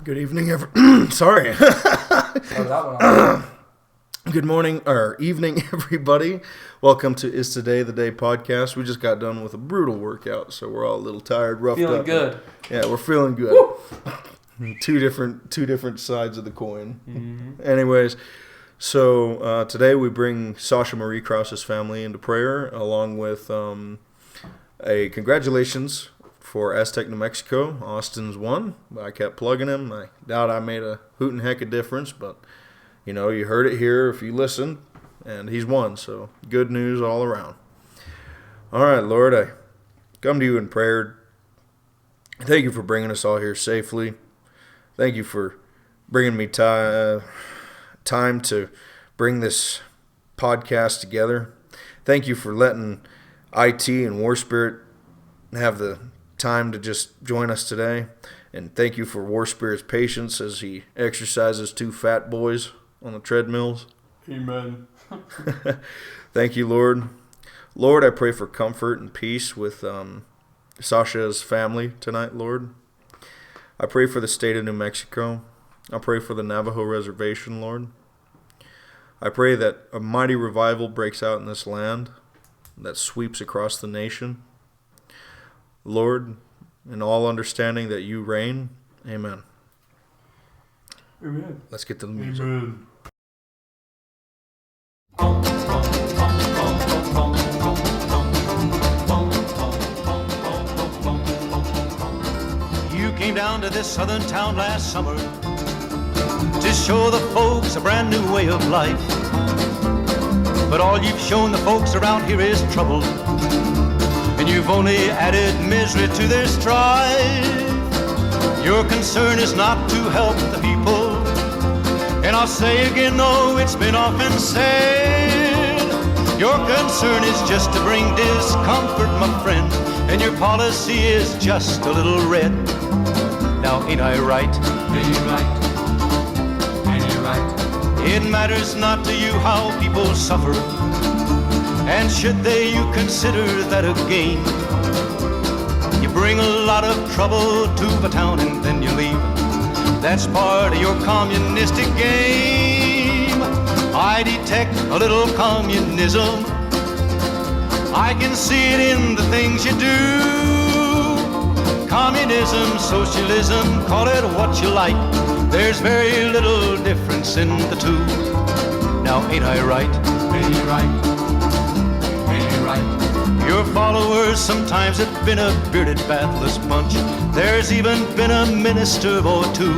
Good evening, sorry. Good morning or evening, everybody. Welcome to Is Today the Day podcast. We just got done with a brutal workout, so we're all a little tired, roughed feeling up. Good. Yeah, we're feeling good. Two different sides of the coin. Mm-hmm. Anyways, so today we bring Sasha Marie Krause's family into prayer, along with a congratulations for Aztec, New Mexico. Austin's won. I kept plugging him. I doubt I made a hoot and heck of difference, but you know, you heard it here if you listened, and he's won. So good news all around. All right, Lord, I come to you in prayer. Thank you for bringing us all here safely. Thank you for bringing me time to bring this podcast together. Thank you for letting IT and Warspirit have the time to just join us today. And thank you for Warspirit's patience as he exercises two fat boys on the treadmills. Amen. Thank you, Lord. Lord, I pray for comfort and peace with Sasha's family tonight, Lord. I pray for the state of New Mexico. I pray for the Navajo reservation, Lord. I pray that a mighty revival breaks out in this land that sweeps across the nation. Lord, in all understanding that you reign. Amen. Amen. Let's get to the music. Amen. You came down to this southern town last summer to show the folks a brand new way of life. But all you've shown the folks around here is trouble, and you've only added misery to their strife. Your concern is not to help the people, and I'll say again, though it's been often said, your concern is just to bring discomfort, my friend, and your policy is just a little red. Now ain't I right? Ain't you right? Ain't you right? It matters not to you how people suffer, and should they, you consider that a gain. You bring a lot of trouble to the town and then you leave. That's part of your communistic game. I detect a little communism. I can see it in the things you do. Communism, socialism, call it what you like. There's very little difference in the two. Now ain't I right? Ain't you right? Your followers sometimes have been a bearded, bathless bunch. There's even been a minister or two,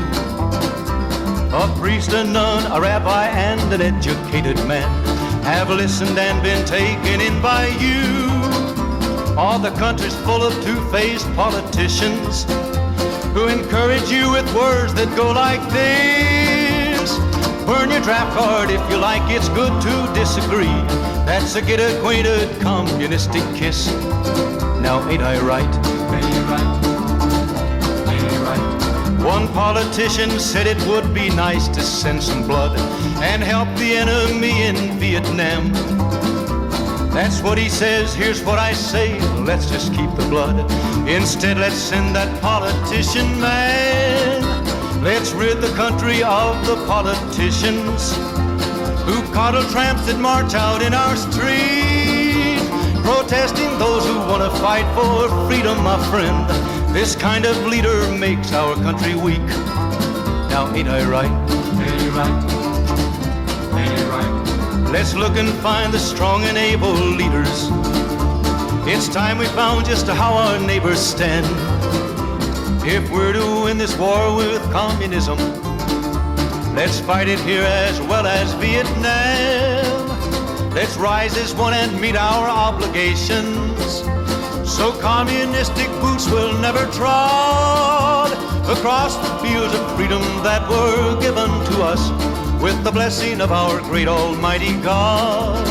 a priest, a nun, a rabbi, and an educated man have listened and been taken in by you. All the country's full of two-faced politicians who encourage you with words that go like this: burn your draft card if you like, it's good to disagree. That's a get-acquainted communistic kiss. Now ain't I right? Ain't you right? Ain't you right? One politician said it would be nice to send some blood and help the enemy in Vietnam. That's what he says, here's what I say, let's just keep the blood. Instead, let's send that politician man. Let's rid the country of the politicians who coddle tramps that march out in our street, protesting those who want to fight for freedom, my friend. This kind of leader makes our country weak. Now ain't I right? Ain't you right? Ain't you right? Let's look and find the strong and able leaders. It's time we found just how our neighbors stand. If we're to win this war with communism, let's fight it here as well as Vietnam. Let's rise as one and meet our obligations, so communistic boots will never trod across the fields of freedom that were given to us with the blessing of our great almighty God.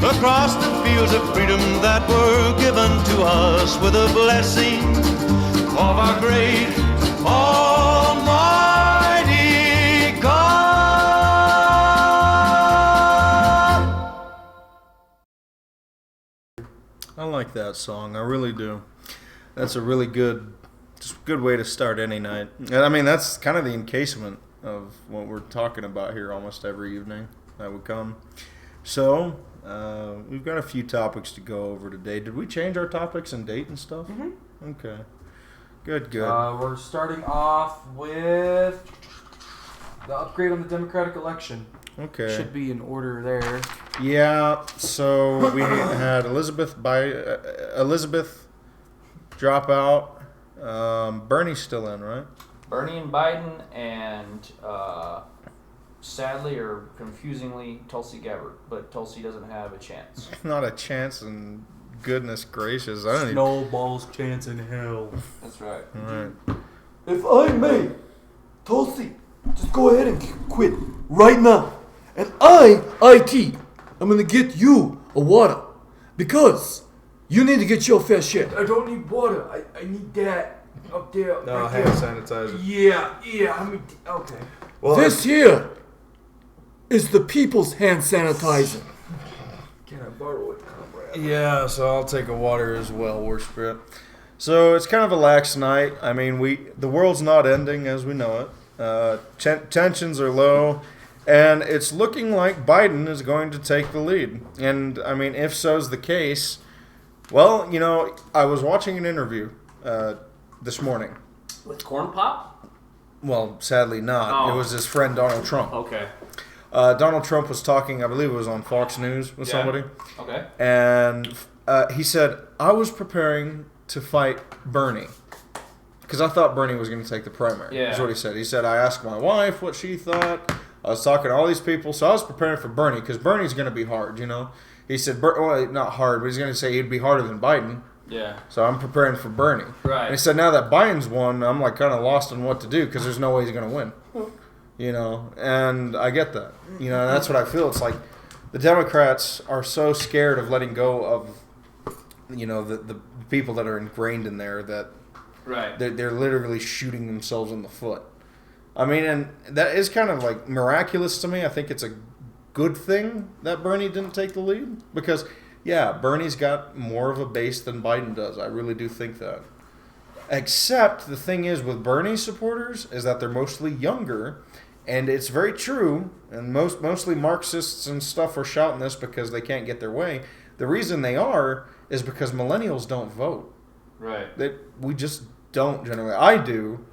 Across the fields of freedom that were given to us with the blessing of our great almighty God. I like that song. I really do. That's a really good Just a good way to start any night. And I mean, that's kind of the encasement of what we're talking about here almost every evening that would come. So, we've got a few topics to go over today. Did we change our topics and date and stuff? Mm-hmm. Okay. Good. We're starting off with the upgrade on the Democratic election. Okay. Should be in order there. Yeah, so we had Elizabeth drop out. Bernie's still in, right? Bernie and Biden and sadly or confusingly Tulsi Gabbard, but Tulsi doesn't have a chance. Not a chance, and goodness gracious, I don't even... Snowball's chance in hell. That's right. All right. If I may, Tulsi, just go ahead and quit right now. And I'm gonna get you a water. Because you need to get your fair share. I don't need water. I need that up there. No, right hand there. sanitizer. Yeah, okay. Well, This here is the people's hand sanitizer. Can I borrow it, comrade? yeah, so I'll take a water as well, Warspirit. So it's kind of a lax night. I mean, the world's not ending as we know it. Tensions are low. And it's looking like Biden is going to take the lead. And, I mean, if so's the case, well, you know, I was watching an interview this morning. With Corn Pop? Well, sadly not. Oh. It was his friend Donald Trump. Okay. Donald Trump was talking, I believe it was on Fox News with somebody. Okay. And he said, I was preparing to fight Bernie. Because I thought Bernie was going to take the primary. Yeah. That's what he said. He said, I asked my wife what she thought. I was talking to all these people, so I was preparing for Bernie, because Bernie's going to be hard, you know. He said, well, not hard, but he's going to say he'd be harder than Biden. Yeah. So I'm preparing for Bernie. Right. And he said, now that Biden's won, I'm like kind of lost on what to do, because there's no way he's going to win. You know, and I get that. You know, and that's what I feel. It's like the Democrats are so scared of letting go of, you know, the people that are ingrained in there that Right. they're literally shooting themselves in the foot. I mean, and that is kind of like miraculous to me. I think it's a good thing that Bernie didn't take the lead because, yeah, Bernie's got more of a base than Biden does. I really do think that. Except the thing is with Bernie's supporters is that they're mostly younger, and it's very true. And mostly Marxists and stuff are shouting this because they can't get their way. The reason they are is because millennials don't vote. Right. We just don't generally. I do.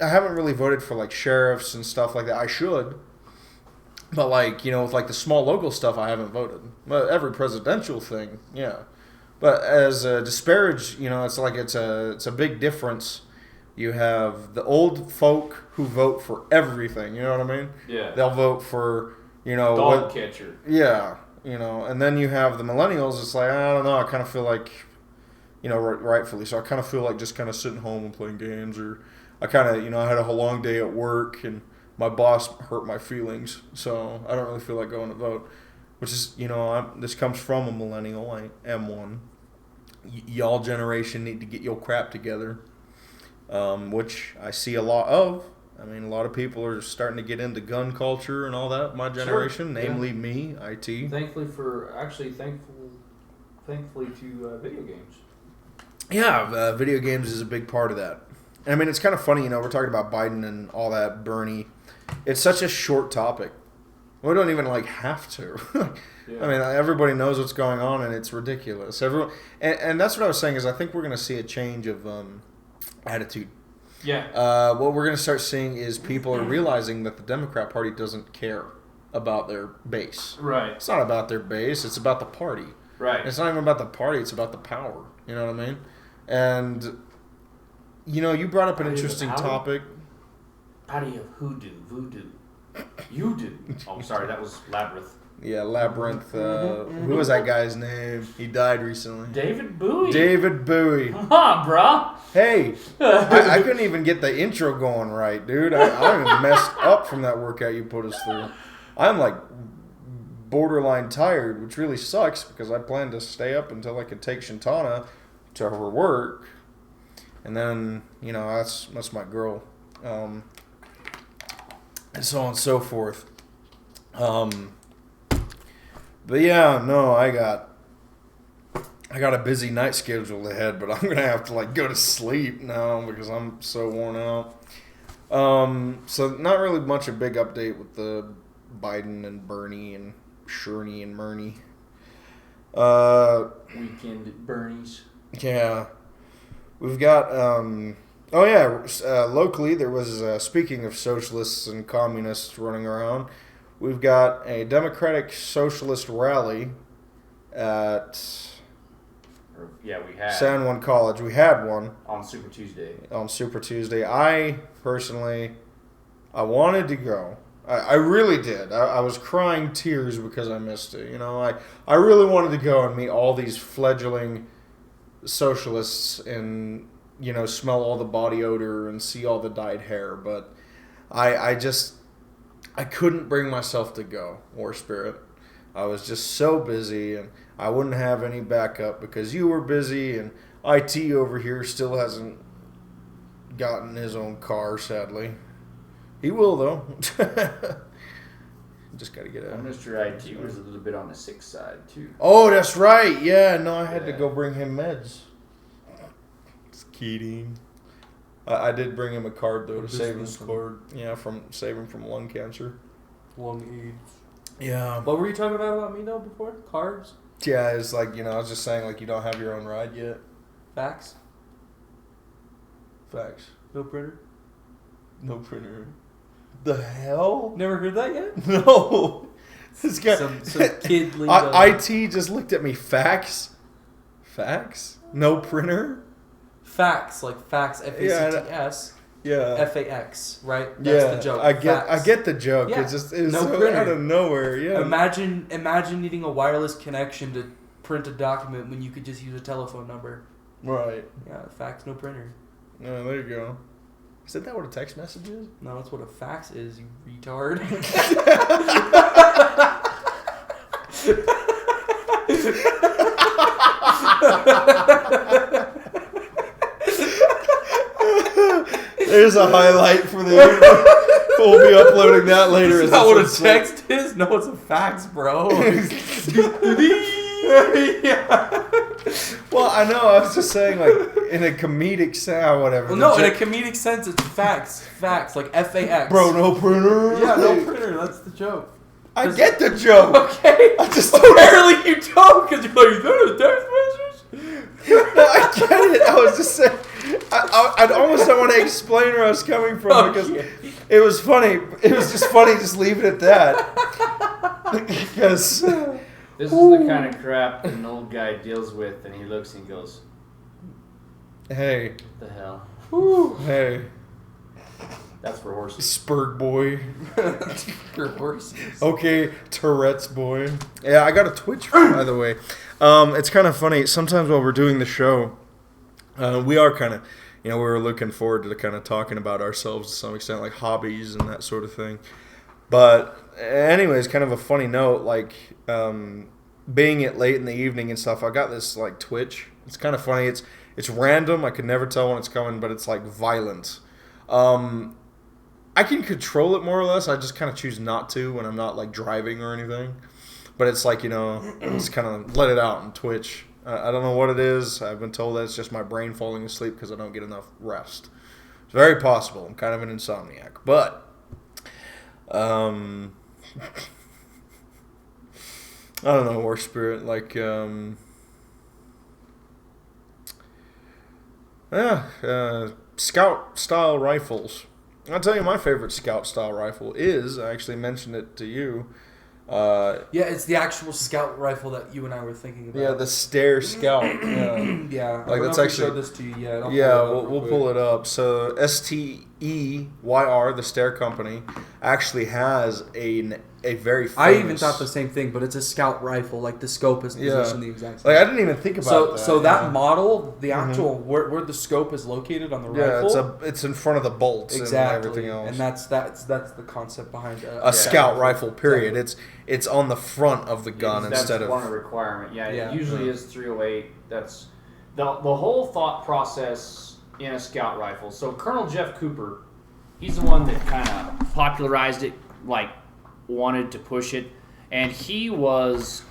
I haven't really voted for like sheriffs and stuff like that. I should. But like, you know, with like the small local stuff, I haven't voted. But every presidential thing, yeah. But as a disparage, you know, it's like it's a big difference. You have the old folk who vote for everything, you know what I mean? Yeah. They'll vote for, you know, Dog catcher. Yeah, you know, and then you have the millennials. It's like, I don't know, I kind of feel like, you know, rightfully so, I kind of feel like just kind of sitting home and playing games, or I kind of, you know, I had a whole long day at work and my boss hurt my feelings, so I don't really feel like going to vote. Which is, you know, this comes from a millennial. I am one. Y'all generation need to get your crap together, which I see a lot of. I mean, a lot of people are starting to get into gun culture and all that. My generation, Sure. namely me, IT. Thankfully to video games. Yeah, video games is a big part of that. And I mean, it's kind of funny, you know, we're talking about Biden and all that, Bernie. It's such a short topic. We don't even, like, have to. Yeah. I mean, everybody knows what's going on, and it's ridiculous. Everyone, and that's what I was saying, is I think we're going to see a change of attitude. Yeah. What we're going to start seeing is people are realizing that the Democrat Party doesn't care about their base. Right. It's not about their base. It's about the party. Right. It's not even about the party. It's about the power. You know what I mean? And, you know, you brought up an interesting topic. Party of voodoo. You do. Oh, sorry, that was Labyrinth. Yeah, Labyrinth. Who was that guy's name? He died recently. David Bowie. David Bowie. Huh, bruh. Hey, I couldn't even get the intro going right, dude. I'm messed up from that workout you put us through. I'm like borderline tired, which really sucks because I planned to stay up until I could take Shantana to her work, and then, you know, that's my girl, and so on and so forth. But yeah, no, I got a busy night schedule ahead, but I'm gonna have to like go to sleep now because I'm so worn out. So not really much a big update with the Biden and Bernie and Sherney and Murney. Weekend at Bernie's. Yeah, we've got. Locally there was speaking of socialists and communists running around. We've got a Democratic Socialist rally at We had. San Juan College. We had one On Super Tuesday. on Super Tuesday. I personally, I wanted to go. I really did. I was crying tears because I missed it. You know, I really wanted to go and meet all these fledgling socialists and, you know, smell all the body odor and see all the dyed hair. But I couldn't bring myself to go, Warspirit. I was just so busy, and I wouldn't have any backup because you were busy, and IT over here still hasn't gotten his own car, sadly. He will, though. Just got to get Well, out. Mr. IT was a little bit on the sick side, too. Oh, that's right. Yeah, no, I had to go bring him meds. Just kidding. I did bring him a card, though, to save him. Yeah, save him from lung cancer. Lung AIDS. Yeah. What were you talking about me though before? Carbs? Yeah, it's like, you know, I was just saying, like, you don't have your own ride yet. Facts? Facts. No printer? No printer. The hell? Never heard that yet? No. This guy. Some kid lingo. IT just looked at me. Facts? Facts? No printer? Facts, like facts, F-A-C-T-S, Yeah. F-A-X, right? That's the joke. I Facts. get the joke. Yeah. It was No so printer. out of nowhere. Yeah. Imagine needing a wireless connection to print a document when you could just use a telephone number. Right. Yeah, fax, no printer. Yeah, there you go. Isn't that what a text message is? No, that's what a fax is, you retard. There's a highlight for the evening. We'll be uploading that later. Is that what a text is? No, it's a fax, bro. Yeah. Well, I know. I was just saying, like, in a comedic sound, whatever. Well, no, in a comedic sense, it's facts. Facts, like F-A-X. Bro, no printer. Yeah, no printer. That's the joke. I get the joke. Okay. I just don't. Apparently you don't, because you're like, is that a text message? No, I get it. I was just saying. I'd almost don't want to explain where I was coming from because it was funny. It was just funny. Just leave it at that. Because This is the kind of crap that an old guy deals with, and he looks and he goes, hey, "The hell." hey, That's for horses. Spurg boy. Your horses. Okay, Tourette's boy. Yeah, I got a Twitch, by the way. It's kind of funny. Sometimes while we're doing the show, we are kind of, you know, we were looking forward to kind of talking about ourselves to some extent, like hobbies and that sort of thing. But anyways, kind of a funny note, like being it late in the evening and stuff, I got this like Twitch. It's kind of funny. It's random. I can never tell when it's coming, but it's like violent. I can control it more or less. I just kind of choose not to when I'm not like driving or anything. But it's like, you know, just kind of let it out on Twitch. I don't know what it is. I've been told that it's just my brain falling asleep because I don't get enough rest. It's very possible. I'm kind of an insomniac. But I don't know, Warspirit, like, Scout-style rifles. I'll tell you my favorite Scout-style rifle is, I actually mentioned it to you. Yeah, it's the actual scout rifle that you and I were thinking about. Yeah, the Steyr Scout. Yeah. Yeah, Like, I that's don't know if we actually- showed this to you yet. We'll pull it up. So STEYR, the Steyr company, actually has a very famous... I even thought the same thing, but it's a scout rifle. Like the scope is positioned the exact same. Like, I didn't even think about that. So that model, the actual where the scope is located on the rifle, it's in front of the bolts and everything else. and that's the concept behind A scout rifle, period. It's on the front of the gun instead That's of... one requirement. Yeah, Yeah. it usually is 308. That's the whole thought process in a scout rifle. So Colonel Jeff Cooper, he's the one that kind of popularized it, like wanted to push it, and he was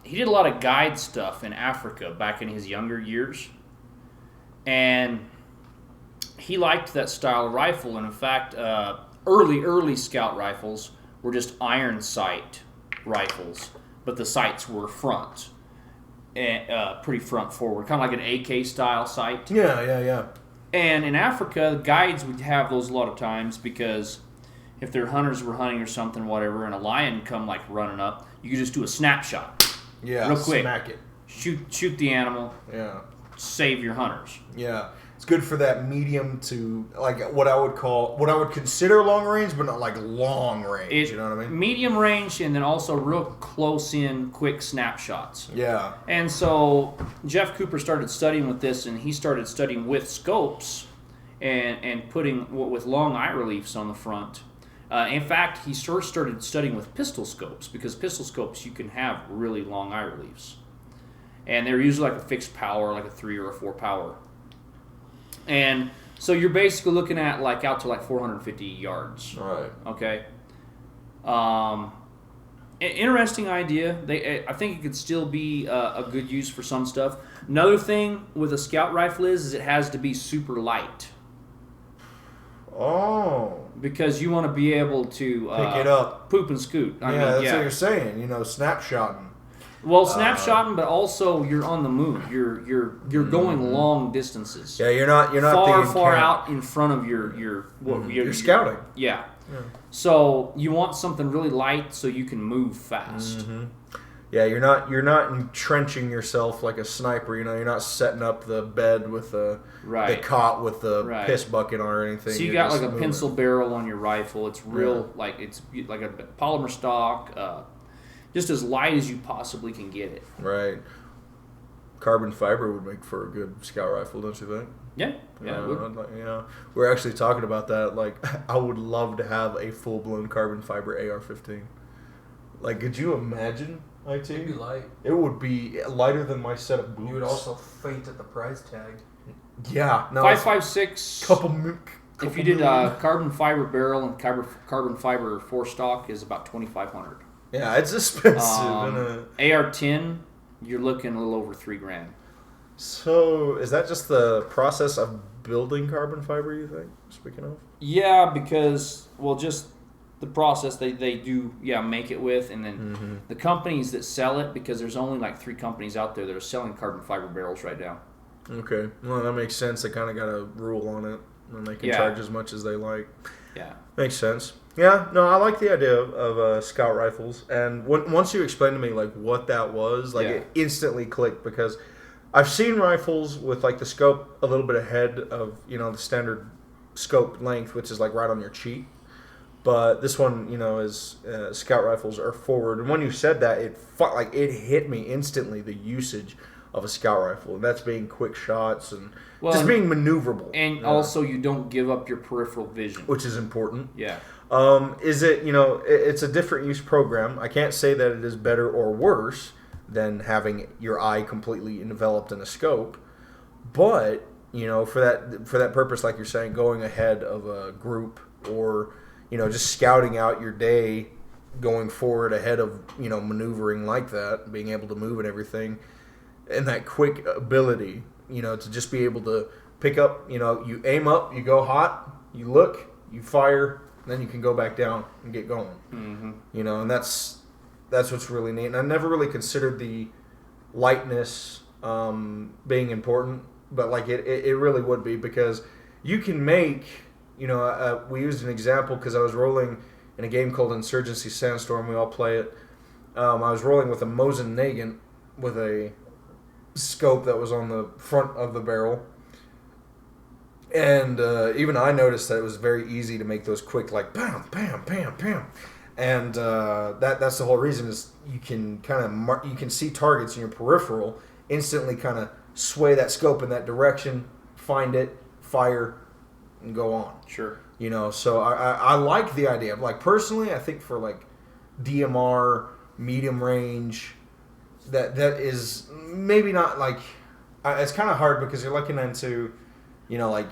he did a lot of guide stuff in Africa back in his younger years, and he liked that style of rifle. And in fact, early scout rifles were just iron sight rifles, but the sights were front, and pretty front forward, kind of like an AK style sight. Yeah. And in Africa, guides would have those a lot of times because if their hunters were hunting or something, whatever, and a lion come like running up, you could just do a snapshot. Yeah, real quick. Smack it. Shoot the animal. Yeah. Save your hunters. Yeah. It's good for that medium to, like, what I would consider long range, but not like long range. You know what I mean? Medium range, and then also real close in, quick snapshots. Yeah. And so Jeff Cooper started studying with this, and he started studying with scopes and putting with long eye reliefs on the front. In fact, he first started studying with pistol scopes, because pistol scopes you can have really long eye reliefs, and they're usually like a fixed power, like a 3 or a 4 power. And so you're basically looking at like out to like 450 yards. Right. Okay. Interesting idea. I think it could still be a good use for some stuff. Another thing with a scout rifle is it has to be super light. Oh. Because you want to be able to pick it up, poop and scoot. That's what you're saying. Snapshotting. Well, snapshotting, but also you're on the move. You're going long distances. Yeah, you're not far out in front of your you're scouting. Yeah. So you want something really light so you can move fast. Mm-hmm. Yeah, you're not entrenching yourself like a sniper. You're not setting up the bed with the cot with the piss bucket on or anything. So you got like a pencil barrel on your rifle. It's real it's like a polymer stock. Just as light as you possibly can get it. Right. Carbon fiber would make for a good scout rifle, don't you think? Yeah. We're actually talking about that. Like, I would love to have a full-blown carbon fiber AR-15. Like, could you imagine, IT? It'd be light. It would be lighter than my set of boots. You would also faint at the price tag. Yeah. No, 5.56. Couple if you did carbon fiber barrel and carbon fiber 4-stock is about $2,500. Yeah, it's expensive. AR-10, you're looking a little over $3,000. So, is that just the process of building carbon fiber, you think, speaking of? Yeah, because, just the process they do, make it with, and then the companies that sell it, because there's only like 3 companies out there that are selling carbon fiber barrels right now. Okay. Well, that makes sense. They kind of got a rule on it, and they can charge as much as they like. Yeah. Makes sense. Yeah, no, I like the idea of scout rifles, and once you explained to me like what that was, it instantly clicked, because I've seen rifles with like the scope a little bit ahead of the standard scope length, which is like right on your cheek, but this one is scout rifles are forward, and when you said that, it hit me instantly, the usage of a scout rifle, and that's being quick shots and just being maneuverable, and also you don't give up your peripheral vision, which is important. Yeah. Is it, it's a different use program. I can't say that it is better or worse than having your eye completely enveloped in a scope, but for that purpose, like you're saying, going ahead of a group, or just scouting out your day, going forward ahead of maneuvering like that, being able to move and everything, and that quick ability, to just be able to pick up, you aim up, you go hot, you look, you fire, then you can go back down and get going. Mm-hmm. And that's what's really neat. And I never really considered the lightness being important, but like it really would be, because you can make, we used an example because I was rolling in a game called Insurgency Sandstorm. We all play it. I was rolling with a Mosin Nagant with a scope that was on the front of the barrel. And even I noticed that it was very easy to make those quick, like, bam, bam, bam, bam. And that's the whole reason, is you can kind of you can see targets in your peripheral, instantly kind of sway that scope in that direction, find it, fire, and go on. Sure. So I like the idea of, like, personally, I think for like DMR, medium range, that is maybe not like, it's kind of hard because you're looking into, like,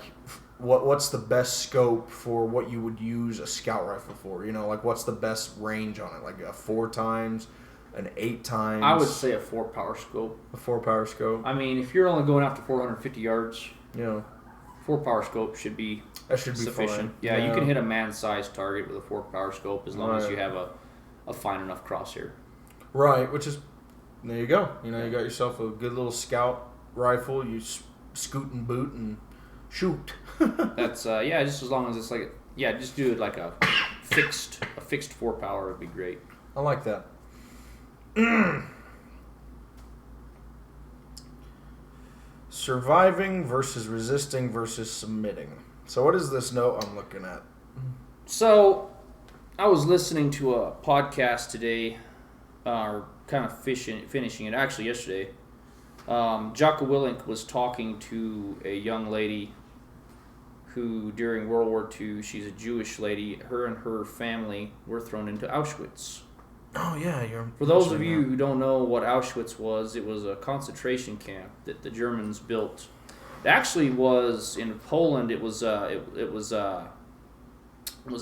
what's the best scope for what you would use a scout rifle for? Like, what's the best range on it? Like a 4 times, an 8 times. I would say a 4-power scope. A 4-power scope. I mean, if you're only going after 450 yards, Yeah. 4-power scope should be That should be sufficient. fine. Yeah, you can hit a man-sized target with a 4-power scope as long as you have a fine enough crosshair. Right, which is, there you go. You know, you got yourself a good little scout rifle. You scoot and boot and shoot. That's just as long as it's like just do it like a fixed 4-power would be great. I like that. Surviving versus resisting versus submitting. So what is this note I'm looking at? So, I was listening to a podcast today, or kind of finishing it actually yesterday. Jocko Willink was talking to a young lady who, during World War II, she's a Jewish lady. Her and her family were thrown into Auschwitz. Oh yeah, you're. For those of you who don't know what Auschwitz was, it was a concentration camp that the Germans built. It actually was in Poland. It was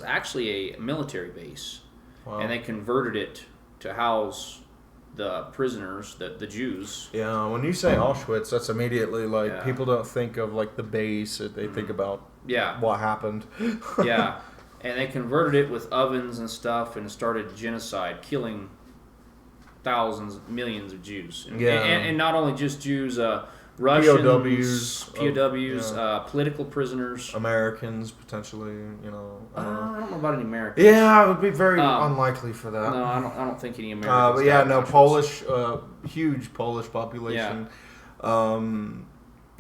actually a military base, and they converted it to house the prisoners, the Jews. Yeah, when you say Auschwitz, that's immediately like people don't think of like the base; they think about what happened. Yeah. And they converted it with ovens and stuff and started genocide, killing thousands, millions of Jews. And not only just Jews, Russians, POWs, political prisoners. Americans, potentially, you know. I don't know about any Americans. Yeah, it would be very unlikely for that. No, I don't think any Americans. But yeah, no, Polish, huge Polish population. Yeah.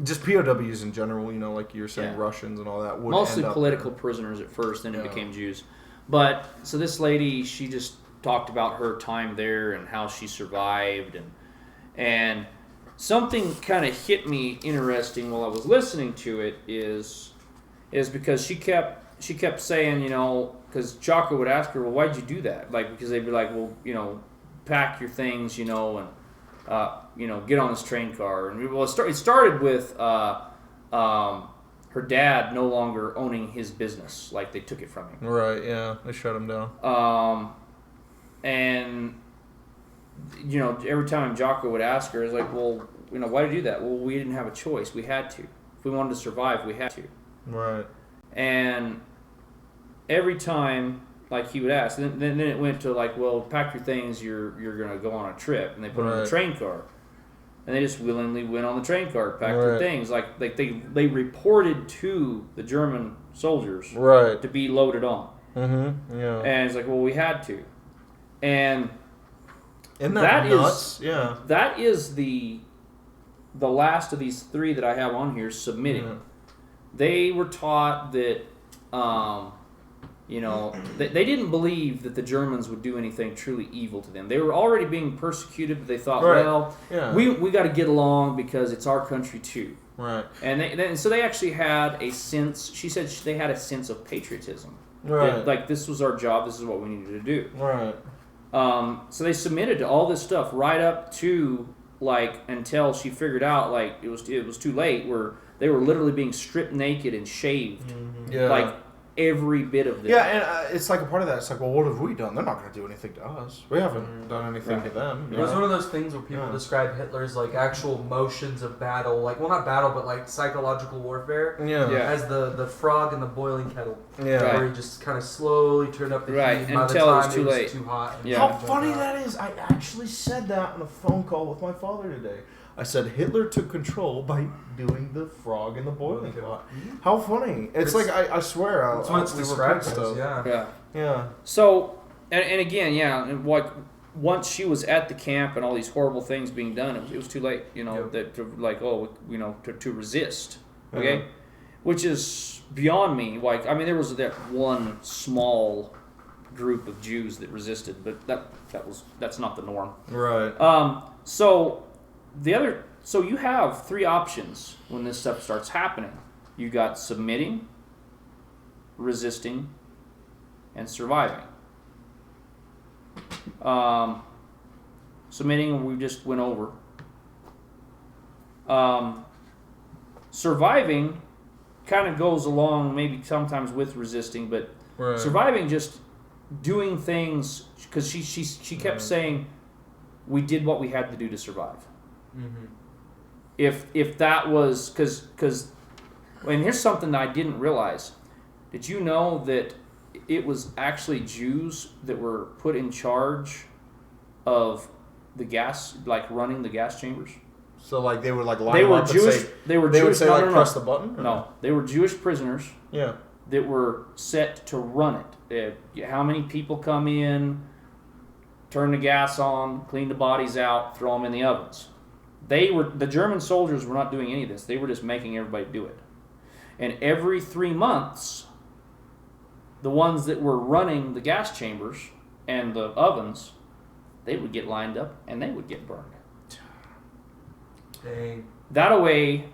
Just POWs in general, you know, like you were saying, Russians and all that. Would mostly end up political prisoners at first, then it became Jews. But, so this lady, she just talked about her time there and how she survived. And something kind of hit me interesting while I was listening to it is because she kept saying, you know, because Jocko would ask her, well, why'd you do that? Like, because they'd be like, well, you know, pack your things, you know, and you know, get on this train car. And it started with her dad no longer owning his business, like they took it from him. Right. Yeah, they shut him down. And you know, every time Jocko would ask her, it's like, well, you know, why did you do that? Well, we didn't have a choice. We had to. If we wanted to survive, we had to. Right. And every time, like, he would ask, then it went to like, well, pack your things. You're gonna go on a trip, and they put them in the train car, and they just willingly went on the train car, packed their things. Like they reported to the German soldiers to be loaded on. Mm-hmm. Yeah. And it's like, well, we had to, and that nuts? Yeah. That is the last of these three that I have on here submitting. Yeah. They were taught that. You know, they didn't believe that the Germans would do anything truly evil to them. They were already being persecuted, but they thought, we got to get along because it's our country too. Right. And so they actually had a sense. She said they had a sense of patriotism. Right. That, like, this was our job. This is what we needed to do. Right. So they submitted to all this stuff right up to like until she figured out like it was too late, where they were literally being stripped naked and shaved. Mm-hmm. Yeah. Like. Every bit of this. Yeah, and it's like a part of that. It's like, well, what have we done? They're not going to do anything to us. We haven't done anything to them. It was one of those things where people describe Hitler's like actual motions of battle, like, well, not battle, but like psychological warfare. As the frog in the boiling kettle. Yeah. Where he just kind of slowly turned up the heat. Until it was too late. Too hot. How funny that is! I actually said that on a phone call with my father today. I said Hitler took control by doing the frog in the boiling pot. How funny! It's like I swear. That's what it's described as. Yeah. So, and again, and like once she was at the camp and all these horrible things being done, it was too late. You know to resist. Okay, which is beyond me. Like, I mean, there was that one small group of Jews that resisted, but that's not the norm. Right. So you have three options when this stuff starts happening. You got submitting, resisting, and surviving. Submitting, we just went over. Surviving kind of goes along maybe sometimes with resisting, but surviving just doing things, because she kept saying, we did what we had to do to survive. Mm-hmm. If that was because and here's something that I didn't realize. Did you know that it was actually Jews that were put in charge of the gas, like running the gas chambers? So like they would like line they were up Jewish. and say, they were they Jewish. would say no, like no, no. press the button. Or? No, they were Jewish prisoners. Yeah. That were set to run it. How many people come in, turn the gas on, clean the bodies out, throw them in the ovens. The German soldiers were not doing any of this. They were just making everybody do it. And every 3 months, the ones that were running the gas chambers and the ovens, they would get lined up and they would get burned. Dang. That way,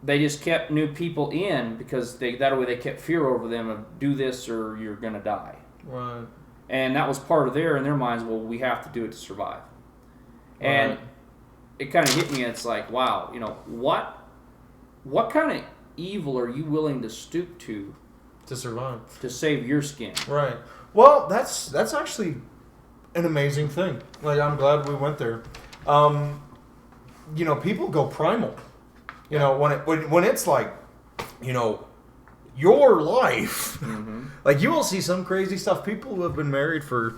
they just kept new people in because that way they kept fear over them of do this or you're going to die. Right. And that was part of in their minds, well, we have to do it to survive. And it kind of hit me, and it's like, wow, you know, what kind of evil are you willing to stoop to survive? To save your skin? Right. Well, that's actually an amazing thing. Like, I'm glad we went there. You know, people go primal. You know, when it's like, you know, your life. Mm-hmm. Like, you will see some crazy stuff. People who have been married for,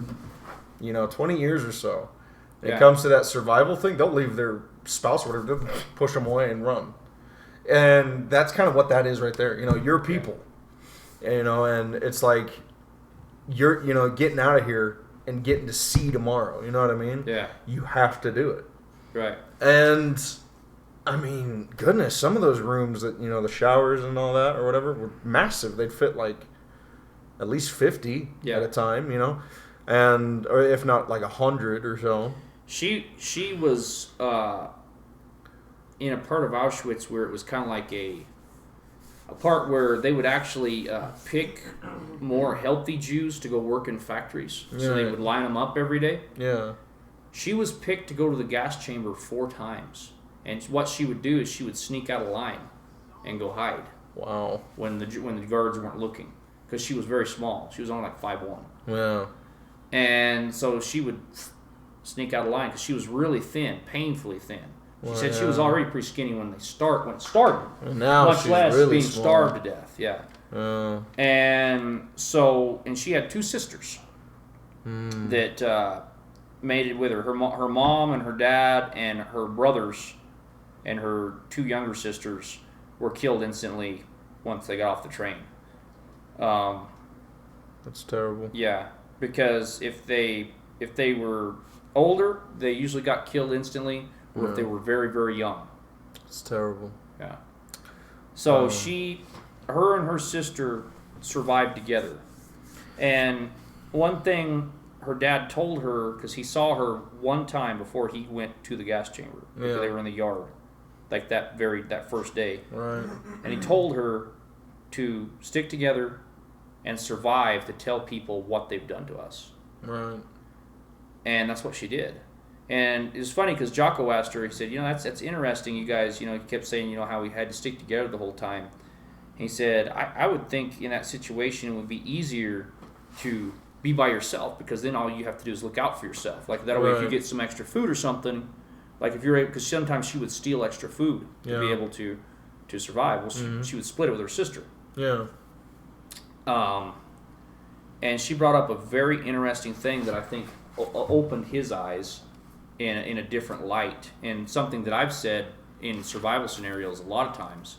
20 years or so. It comes to that survival thing, they'll leave their spouse or whatever, they'll push them away and run. And that's kind of what that is right there. You know, your people. And it's like you're, getting out of here and getting to see tomorrow. You know what I mean? Yeah. You have to do it. Right. And I mean, goodness, some of those rooms that, the showers and all that or whatever were massive. They'd fit like at least 50 at a time, and or if not like 100 or so. She was in a part of Auschwitz where it was kind of like a part where they would actually pick more healthy Jews to go work in factories. So they would line them up every day. Yeah. She was picked to go to the gas chamber 4 times. And what she would do is she would sneak out of line and go hide. Wow. When the guards weren't looking. Because she was very small. She was only like 5'1". Yeah. And so she would sneak out of line because she was really thin, painfully thin. She said she was already pretty skinny when it started. And now much she's less really being small. starved to death. Yeah. And she had 2 sisters that made it with her. Her mom and her dad and her brothers and her 2 younger sisters were killed instantly once they got off the train. That's terrible. Yeah, because if they were older, they usually got killed instantly, or if they were very, very young. It's terrible. Yeah. So her and her sister survived together. And one thing her dad told her, because he saw her one time before he went to the gas chamber, because they were in the yard, like that first day. Right. And he told her to stick together and survive to tell people what they've done to us. Right. And that's what she did. And it was funny because Jocko asked her, he said, that's interesting, you guys, he kept saying, how we had to stick together the whole time. He said, I would think in that situation it would be easier to be by yourself, because then all you have to do is look out for yourself. Like that way, if you get some extra food or something, like if you're able, because sometimes she would steal extra food to be able to survive. Well, she would split it with her sister. Yeah. And she brought up a very interesting thing that I think opened his eyes in a different light, and something that I've said in survival scenarios a lot of times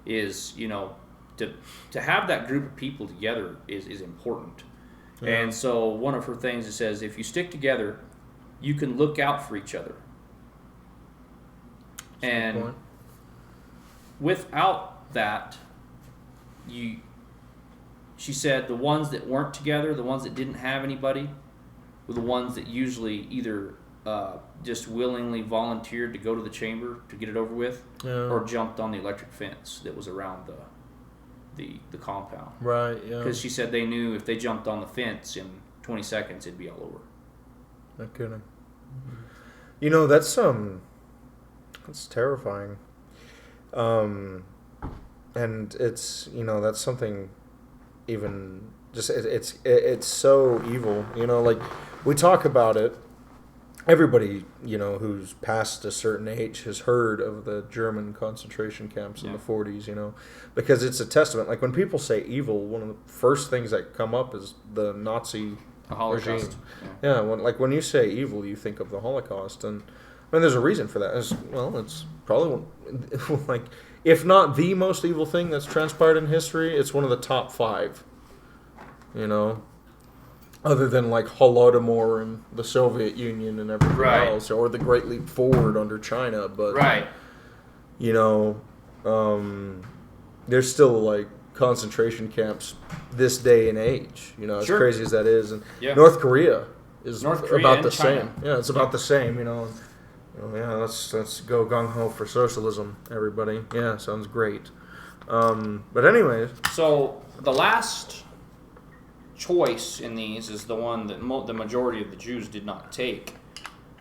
is, to have that group of people together is important. Yeah. And so one of her things, it says, if you stick together, you can look out for each other. That's and without that, she said the ones that weren't together, the ones that didn't have anybody, were the ones that usually either just willingly volunteered to go to the chamber to get it over with, or jumped on the electric fence that was around the compound. Right, yeah. Because she said they knew if they jumped on the fence in 20 seconds, it'd be all over. No kidding. Mm-hmm. That's terrifying. And it's, that's something even just, it's so evil, like we talk about it everybody, who's past a certain age has heard of the German concentration camps in the 40s, because it's a testament. Like when people say evil, one of the first things that come up is the Nazi regime. Yeah, when you say evil, you think of the Holocaust, and there's a reason for that. It's probably like, if not the most evil thing that's transpired in history, it's one of the top 5. Other than like Holodomor and the Soviet Union and everything else, or the Great Leap Forward under China, but there's still like concentration camps this day and age. As crazy as that is, and North Korea is about the same. Yeah, it's about the same. Let's go gung ho for socialism, everybody. Yeah, sounds great. But anyways, so the last choice in these is the one that the majority of the Jews did not take.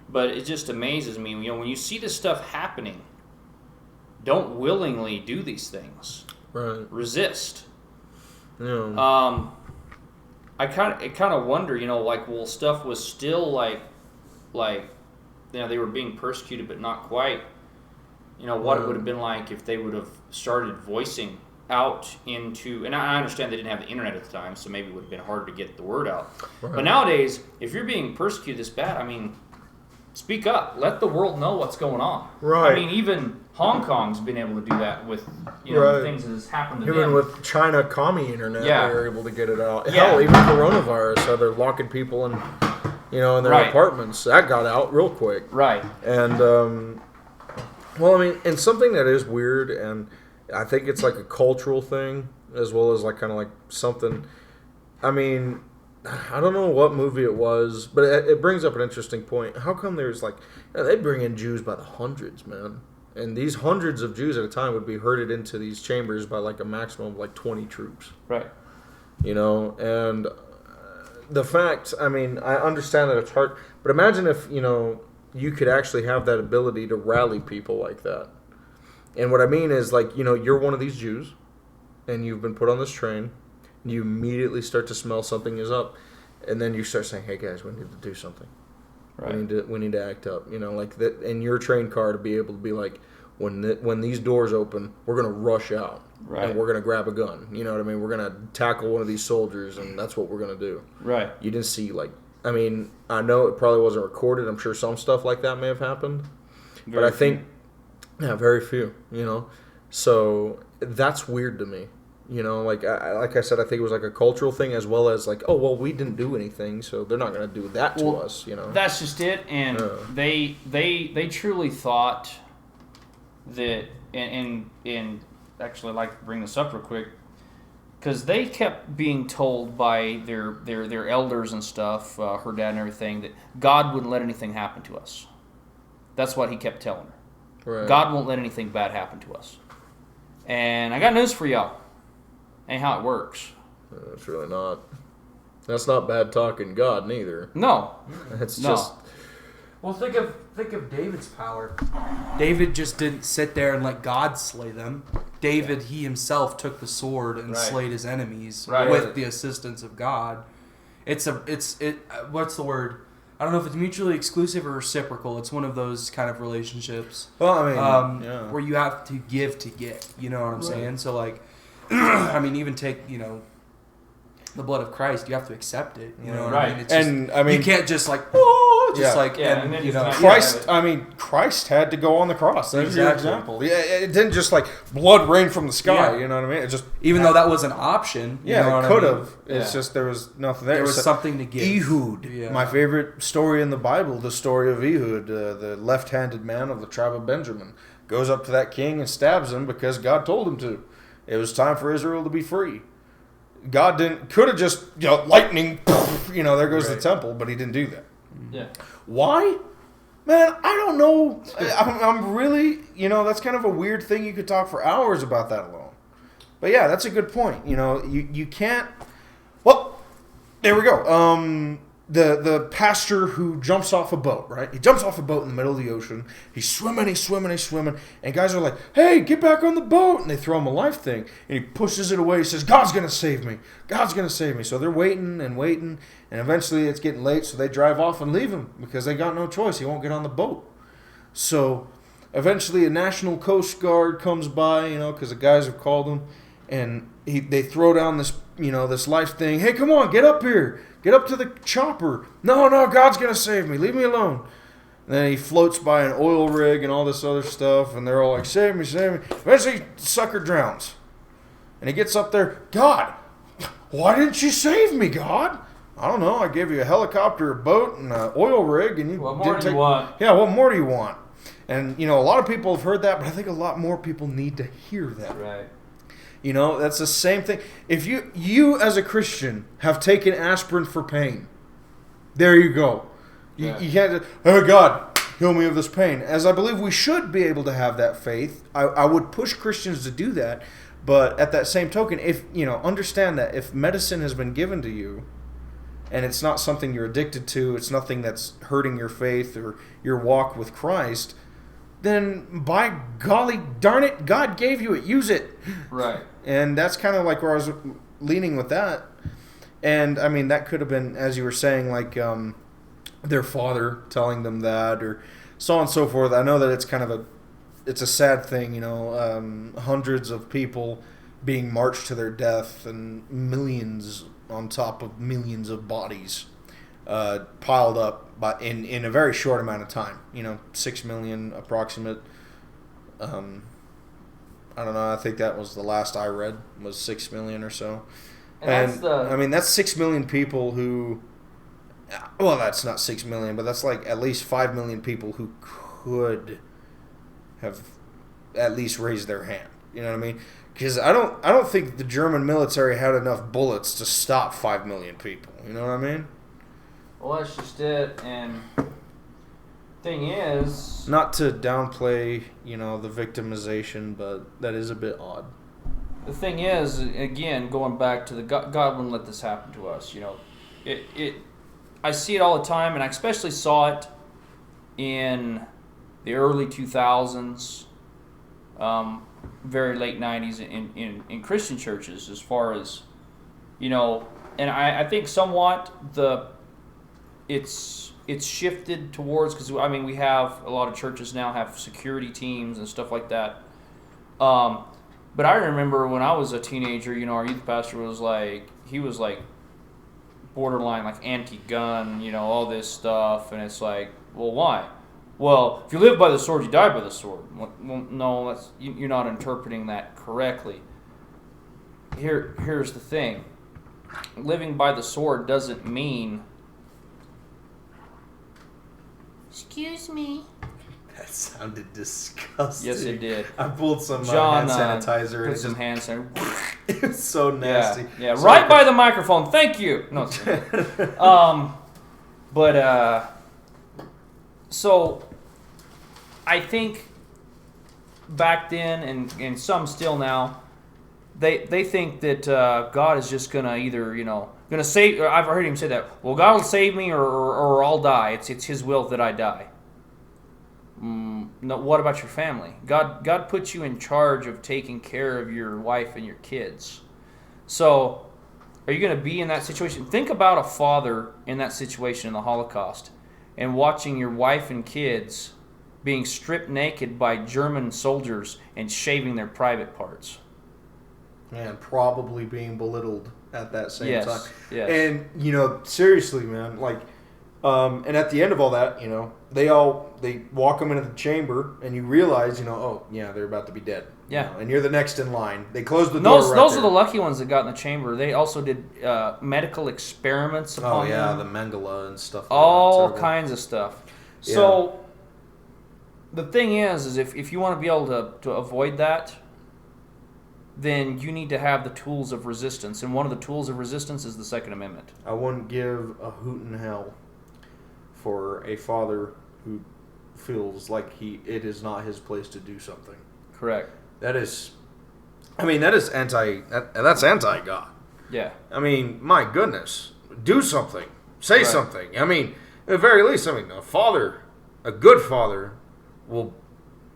But it just amazes me, when you see this stuff happening, don't willingly do these things. Right. Resist. Yeah. I kind of wonder, well, stuff was still like they were being persecuted, but not quite. What it would have been like if they would have started voicing out into, and I understand they didn't have the internet at the time, so maybe it would have been harder to get the word out. Right. But nowadays, if you're being persecuted this bad, speak up. Let the world know what's going on. Right. Even Hong Kong's been able to do that with things that has happened to them. Even with China commie internet, they were able to get it out. Hell, even coronavirus, how they're locking people in, in their apartments. That got out real quick. Right. And, and something that is weird, and I think it's like a cultural thing, as well as like kind of like something. I don't know what movie it was, but it brings up an interesting point. How come there's like, they bring in Jews by the hundreds, man, and these hundreds of Jews at a time would be herded into these chambers by like a maximum of like 20 troops. Right. And the fact, I understand that it's hard, but imagine if you could actually have that ability to rally people like that. And what I mean is, like, you're one of these Jews, and you've been put on this train, and you immediately start to smell something is up, and then you start saying, hey, guys, we need to do something. Right. We need to act up. Like that in your train car to be able to be like, when these doors open, we're going to rush out. Right. And we're going to grab a gun. You know what I mean? We're going to tackle one of these soldiers, and that's what we're going to do. Right. You didn't see, like, I know it probably wasn't recorded. I'm sure some stuff like that may have happened. But I think... Yeah, very few, So that's weird to me, Like I said, I think it was like a cultural thing, as well as like, oh, well, we didn't do anything, so they're not going to do that to us, That's just it, and they truly thought that, and actually I'd like to bring this up real quick, because they kept being told by their elders and stuff, her dad and everything, that God wouldn't let anything happen to us. That's what he kept telling her. Right. God won't let anything bad happen to us. And I got news for y'all. Ain't how it works. It's really not. That's not bad talking God, neither. No. It's just... Well, think of David's power. David just didn't sit there and let God slay them. David, he himself took the sword and slayed his enemies with the assistance of God. What's the word? I don't know if it's mutually exclusive or reciprocal. It's one of those kind of relationships. Well, where you have to give to get. You know what I'm saying? So, like, even take, the blood of Christ, you have to accept it. You know what I mean? It's just, you can't just like, Christ. Christ had to go on the cross. That's your example. Yeah, it didn't just like blood rain from the sky. Yeah. You know what I mean? It just though that was an option. It could have. It's just there was nothing there. There was something to give. Ehud, my favorite story in the Bible, the story of Ehud, the left-handed man of the tribe of Benjamin, goes up to that king and stabs him because God told him to. It was time for Israel to be free. God could have just, lightning, there goes the temple, but he didn't do that. Yeah. Why? Man, I don't know. I'm really, that's kind of a weird thing. You could talk for hours about that alone. But yeah, that's a good point. You can't, well, there we go. the pastor who jumps off a boat, right? He jumps off a boat in the middle of the ocean. He's swimming, and guys are like, "Hey, get back on the boat!" And they throw him a life thing, and he pushes it away. He says, "God's gonna save me. God's gonna save me." So they're waiting, and eventually it's getting late, so they drive off and leave him because they got no choice. He won't get on the boat. So eventually a National Coast Guard comes by, because the guys have called him, and they throw down this, this life thing. "Hey, come on, get up here. Get up to the chopper." No, God's going to save me. Leave me alone. And then he floats by an oil rig and all this other stuff, and they're all like, "Save me, save me." Eventually, the sucker drowns. And he gets up there, "God, why didn't you save me, God?" "I don't know. I gave you a helicopter, a boat, and an oil rig, and what more do you want?" Yeah, what more do you want? And, a lot of people have heard that, but I think a lot more people need to hear that. Right. That's the same thing. If you as a Christian have taken aspirin for pain, there you go. You can't just, "Oh, God, heal me of this pain." As I believe we should be able to have that faith. I would push Christians to do that. But at that same token, if understand that if medicine has been given to you, and it's not something you're addicted to, it's nothing that's hurting your faith or your walk with Christ, then by golly darn it, God gave you it. Use it. Right. And that's kind of like where I was leaning with that. And, I mean, that could have been, as you were saying, like their father telling them that or so on and so forth. I know that it's kind of it's a sad thing, hundreds of people being marched to their death and millions on top of millions of bodies piled up in a very short amount of time. 6 million approximate. I don't know. I think that was the last I read was 6 million or so. And that's 6 million people who. Well, that's not 6 million, but that's like at least 5 million people who could have at least raised their hand. You know what I mean? Because I don't think the German military had enough bullets to stop 5 million people. You know what I mean? Well, that's just it. And thing is, not to downplay, the victimization, but that is a bit odd. The thing is, again, going back to the God wouldn't let this happen to us. I see it all the time, and I especially saw it in the early 2000s, very late 90s in Christian churches, as far as, and I think somewhat it's shifted towards, because we have a lot of churches now have security teams and stuff like that. But I remember when I was a teenager, our youth pastor was like borderline like anti-gun, all this stuff, and it's like, well, why? Well, if you live by the sword, you die by the sword. Well, no, you're not interpreting that correctly. Here's the thing: living by the sword doesn't mean. Excuse me. That sounded disgusting. Yes, it did. I pulled some John, hand sanitizer. Put some hand sanitizer. It was so nasty. Yeah, right by the microphone. Thank you. No. So I think back then and some still now, they think that God is just gonna either gonna save. Or I've heard him say that. Well, God will save me or I'll die. It's His will that I die. No, what about your family? God puts you in charge of taking care of your wife and your kids. So, are you going to be in that situation? Think about a father in that situation in the Holocaust and watching your wife and kids being stripped naked by German soldiers and shaving their private parts. And probably being belittled at that same time. Yes. And, seriously, man, and at the end of all that, they walk them into the chamber, and you realize, they're about to be dead. Yeah. And you're the next in line. They close the door. Those are the lucky ones that got in the chamber. They also did medical experiments upon them. The Mengele and stuff. All kinds of stuff. Yeah. So the thing is if you want to be able to avoid that, then you need to have the tools of resistance. And one of the tools of resistance is the Second Amendment. I wouldn't give a hoot in hell for a father who feels like it is not his place to do something. Correct. That's anti-God. Yeah. My goodness. Do something. Say something. I mean, at the very least, a good father, will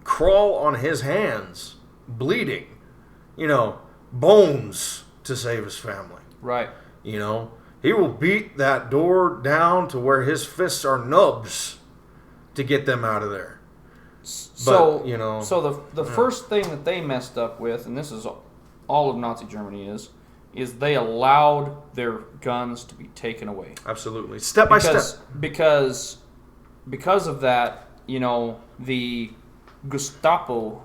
crawl on his hands, bleeding, bones to save his family. Right. He will beat that door down to where his fists are nubs to get them out of there. So the first thing that they messed up with, and this is all of Nazi Germany is they allowed their guns to be taken away. Absolutely. Step by step. Because of that, the Gestapo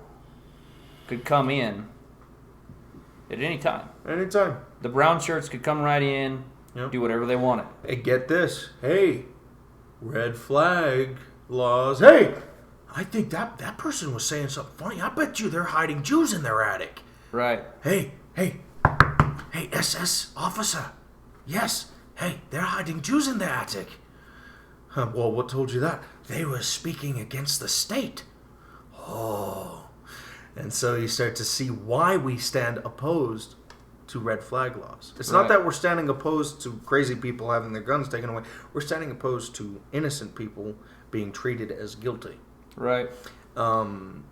could come in at any time. Anytime. The brown shirts could come right in, do whatever they wanted. Hey, get this. Hey, red flag laws. Hey, I think that person was saying something funny. I bet you they're hiding Jews in their attic. Right. Hey, SS officer. Yes. Hey, they're hiding Jews in the attic. Well, what told you that? They were speaking against the state. Oh. And so you start to see why we stand opposed to red flag laws. It's not that we're standing opposed to crazy people having their guns taken away. We're standing opposed to innocent people being treated as guilty. Right. And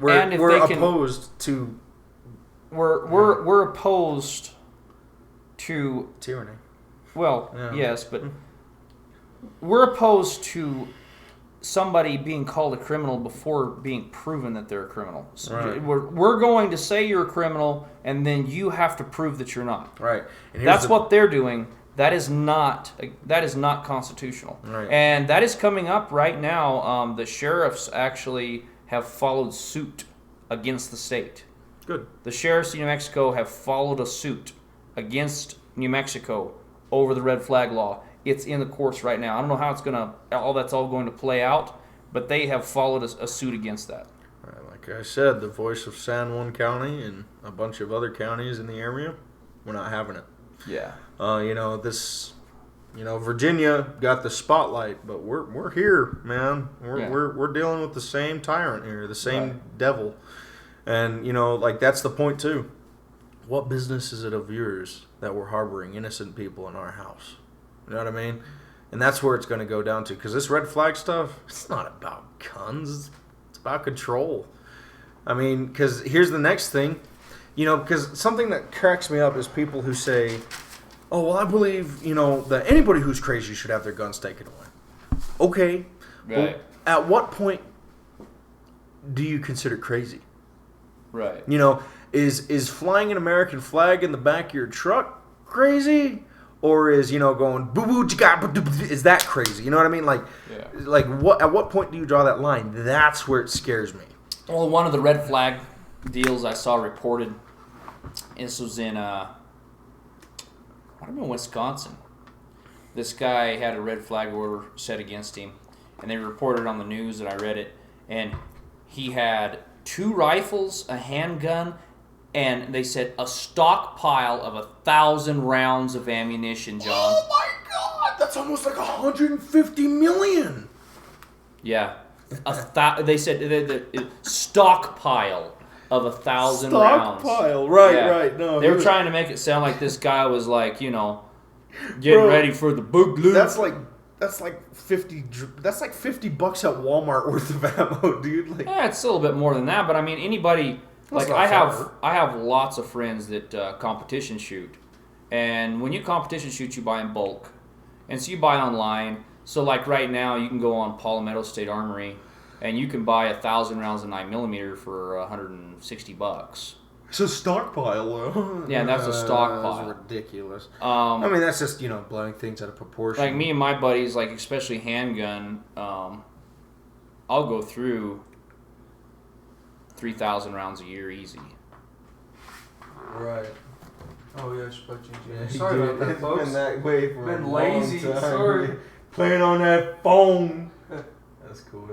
we're opposed to... We're opposed to... tyranny. Well, yes, but we're opposed to somebody being called a criminal before being proven that they're a criminal. So right. We're going to say you're a criminal, and then you have to prove that you're not. Right. And that's what they're doing. That is not constitutional. Right. And that is coming up right now. The sheriffs actually have followed suit against the state. Good. The sheriffs of New Mexico have followed a suit against New Mexico over the red flag law. It's in the courts right now. I don't know how that's all going to play out, but they have followed a suit against that. Right, like I said, the voice of San Juan County and a bunch of other counties in the area, we're not having it. Yeah. Virginia got the spotlight, but we're here, man. We're dealing with the same tyrant here, the same devil. And, that's the point, too. What business is it of yours that we're harboring innocent people in our house? You know what I mean? And that's where it's going to go down to. Because this red flag stuff, it's not about guns. It's about control. I mean, because here's the next thing. Because something that cracks me up is people who say, oh, well, I believe, that anybody who's crazy should have their guns taken away. Okay. Right. Well, at what point do you consider crazy? Right. Is flying an American flag in the back of your truck crazy? Or is, going boo-boo, is that crazy? You know what I mean? Like at what point do you draw that line? That's where it scares me. Well, one of the red flag deals I saw reported, this was in, Wisconsin. This guy had a red flag order set against him, and they reported on the news that I read it, and he had 2 rifles, a handgun, and they said a stockpile of 1,000 rounds of ammunition, John. Oh my God, that's almost like 150 million. Yeah, they said the stockpile of 1,000 rounds. Stockpile, right. No, they were trying to make it sound like this guy was like, getting ready for the boogaloo. That's like $50 at Walmart worth of ammo, dude. It's a little bit more than that, but I mean anybody. Like I have lots of friends that competition shoot, and when you competition shoot, you buy in bulk, and so you buy online. So like right now, you can go on Palmetto State Armory, and you can buy 1,000 rounds of 9mm for $160. It's a stockpile. Yeah, that's a stockpile. That's ridiculous. I mean, that's just blowing things out of proportion. Like me and my buddies, like especially handgun, I'll go through 3,000 rounds a year easy. Right. Oh yeah, sorry about that, folks. It's been that way for been a lazy. long time. Sorry. Playing on that phone. That's cool.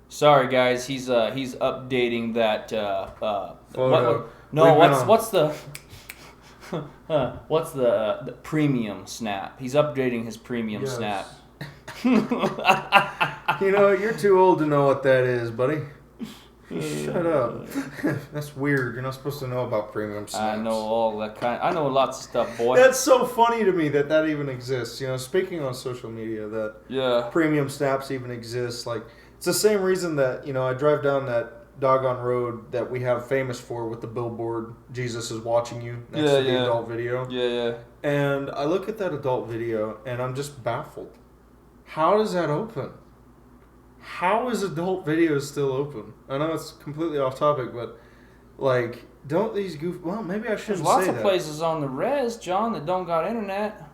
Sorry guys, he's updating that. Photo. What's the premium snap? He's updating his premium snap. You're too old to know what that is, buddy. Shut up. That's weird. You're not supposed to know about premium snaps. I know all that kind. I know lots of stuff, boy. That's so funny to me that even exists. You know, speaking on social media, that premium snaps even exist. Like, it's the same reason that, you know, I drive down that doggone road that we have famous for with the billboard, Jesus is watching you, next to the adult video. Yeah. And I look at that adult video and I'm just baffled. How does that open? How is adult video still open? I know it's completely off topic, but like, don't these well, maybe I shouldn't say that. There's lots of places on the res, John, that don't got internet.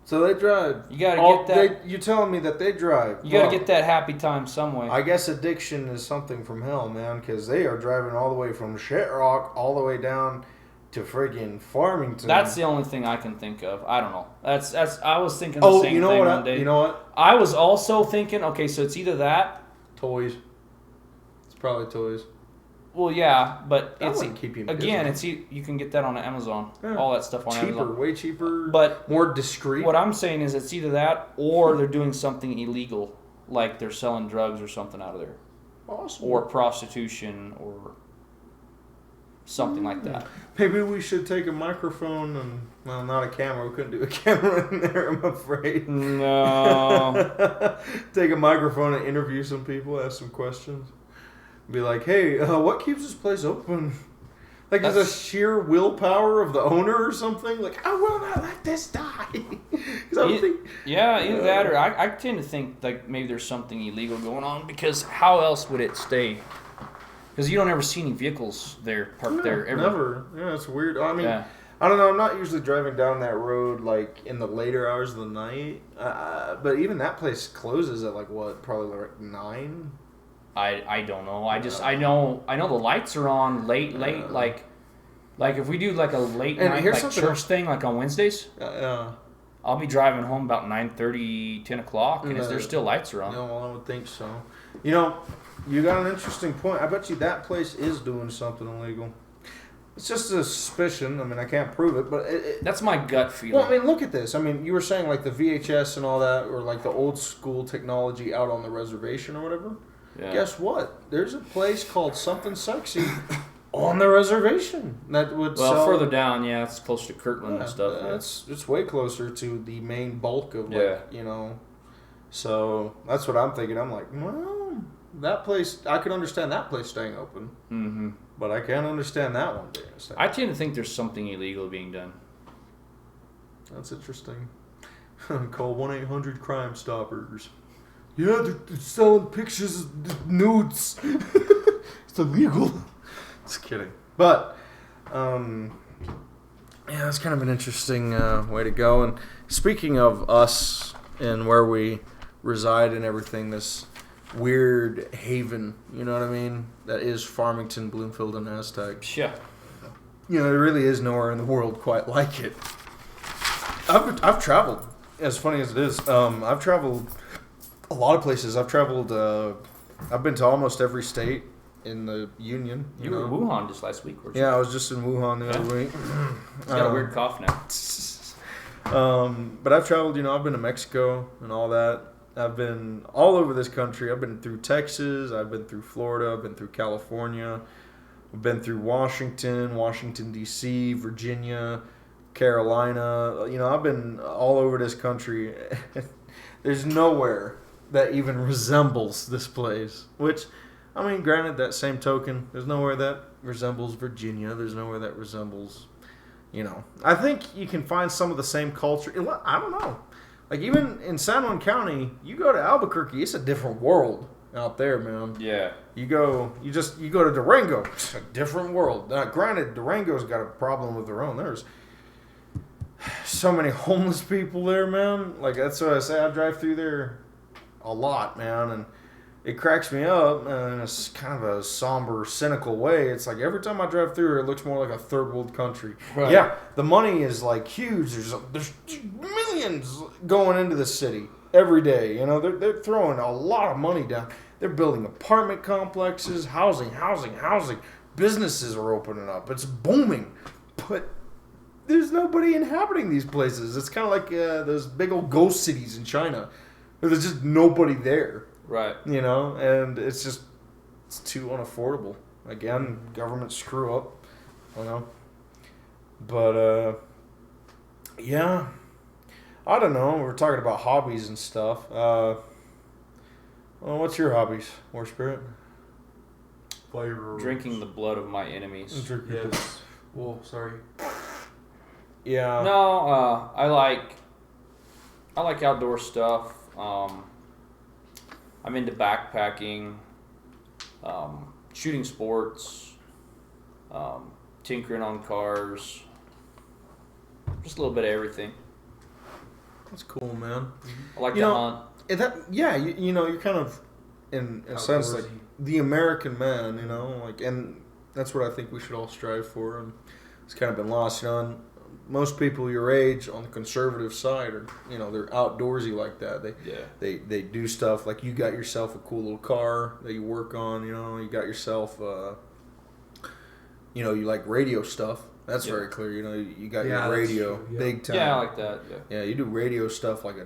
So they drive. You gotta get that. You're telling me that they drive. You gotta get that happy time some way. I guess addiction is something from hell, man, because they are driving all the way from Shitrock all the way down to friggin' Farmington. That's the only thing I can think of. I don't know. That's. I was thinking the same thing one day. You know what? I was also thinking, okay, so it's either that. Toys. It's probably toys. Well, yeah, but that wouldn't keep you again, you can get that on Amazon. Yeah. All that stuff on Amazon. Way cheaper, but more discreet. What I'm saying is it's either that or they're doing something illegal, like they're selling drugs or something out of there. Awesome. Or prostitution or something like that. Maybe we should take a microphone and, well, not a camera. We couldn't do a camera in there, I'm afraid. No. Take a microphone and interview some people, ask some questions. Be like, hey, what keeps this place open? Like, is a sheer willpower of the owner or something? Like, I will not let this die. Either that or I tend to think like maybe there's something illegal going on, because how else would it stay? Because you don't ever see any vehicles parked there ever. Never. Yeah, it's weird. I mean, I don't know. I'm not usually driving down that road like in the later hours of the night. But even that place closes at like what? Probably like 9. I don't know. I know the lights are on late. Like if we do like a late night like church thing like on Wednesdays. I'll be driving home about 9:30, 10 o'clock, and there's still lights are on. No, well, I would think so. You know, you got an interesting point. I bet you that place is doing something illegal. It's just a suspicion. I mean, I can't prove it, but that's my gut feeling. Well, I mean, look at this. I mean, you were saying like the VHS and all that, or like the old school technology out on the reservation or whatever. Yeah. Guess what? There's a place called Something Sexy on the reservation that would sell. Further down, it's close to Kirtland and stuff. It's way closer to the main bulk of you know. So that's what I'm thinking. I'm like, well, that place. I could understand that place staying open, but I can't understand that one being staying. I tend to think there's something illegal being done. That's interesting. Call 1-800-Crime Stoppers. Yeah, they're selling pictures of nudes. It's illegal. Just kidding. But, that's kind of an interesting way to go. And speaking of us and where we reside and everything, this weird haven, you know what I mean? That is Farmington, Bloomfield, and Aztec. Yeah. You know, there really is nowhere in the world quite like it. I've traveled, as funny as it is. I've traveled a lot of places. I've traveled. I've been to almost every state in the Union. You were in Wuhan just last week, weren't you? Yeah, I was just in Wuhan the other week. It's got a weird cough now. But I've traveled. You know, I've been to Mexico and all that. I've been all over this country. I've been through Texas. I've been through Florida. I've been through California. I've been through Washington, D.C., Virginia, Carolina. You know, I've been all over this country. There's nowhere that even resembles this place. Which, I mean, granted, that same token, there's nowhere that resembles Virginia. There's nowhere that resembles, you know. I think you can find some of the same culture. I don't know. Like, even in San Juan County, you go to Albuquerque, it's a different world out there, man. Yeah. You go to Durango, it's a different world. Granted, Durango's got a problem of their own. There's so many homeless people there, man. Like, that's what I say. I drive through there a lot, man, and it cracks me up in a kind of a somber, cynical way. It's like every time I drive through it looks more like a third world country. Right. Yeah, the money is like huge. There's millions going into the city every day. You know, they're throwing a lot of money down. They're building apartment complexes, housing. Businesses are opening up. It's booming, but there's nobody inhabiting these places. It's kind of like those big old ghost cities in China. There's just nobody there. Right. You know, and it's it's too unaffordable. Again, government screw up, you know. But yeah, I don't know. We're talking about hobbies and stuff. Well, what's your hobbies, Warspirit? Drinking the blood of my enemies. Yes. Well, sorry. Yeah. No, I like outdoor stuff. I'm into backpacking, shooting sports, tinkering on cars, just a little bit of everything. That's cool, man. I like to hunt. You're kind of in a sense like the American man, you know, like, and that's what I think we should all strive for, and it's kind of been lost, you know. And most people your age on the conservative side are, you know, they're outdoorsy like that. They do stuff like you got yourself a cool little car that you work on, you know. You got yourself, you know, you like radio stuff. That's very clear. You know, you got your radio big time. Yeah, I like that. Yeah, you do radio stuff like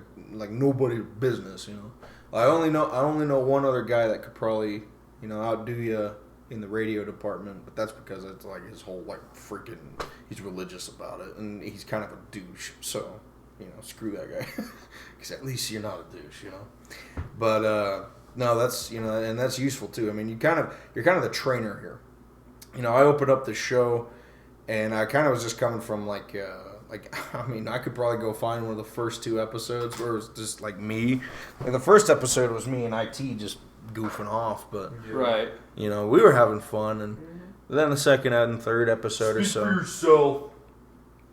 nobody's business. You know, I only know one other guy that could probably, you know, outdo you in the radio department, but that's because it's like his whole like freaking, he's religious about it, and he's kind of a douche. So, you know, screw that guy, because at least you're not a douche, you know. But no, that's, you know, and that's useful too. I mean, you're kind of the trainer here. You know, I opened up the show, and I kind of was just coming from like I mean, I could probably go find one of the first 2 episodes where it was just like me. Like the first episode was me and IT just goofing off, but right, you know, we were having fun, and then the second and third episode or so. Speak for yourself.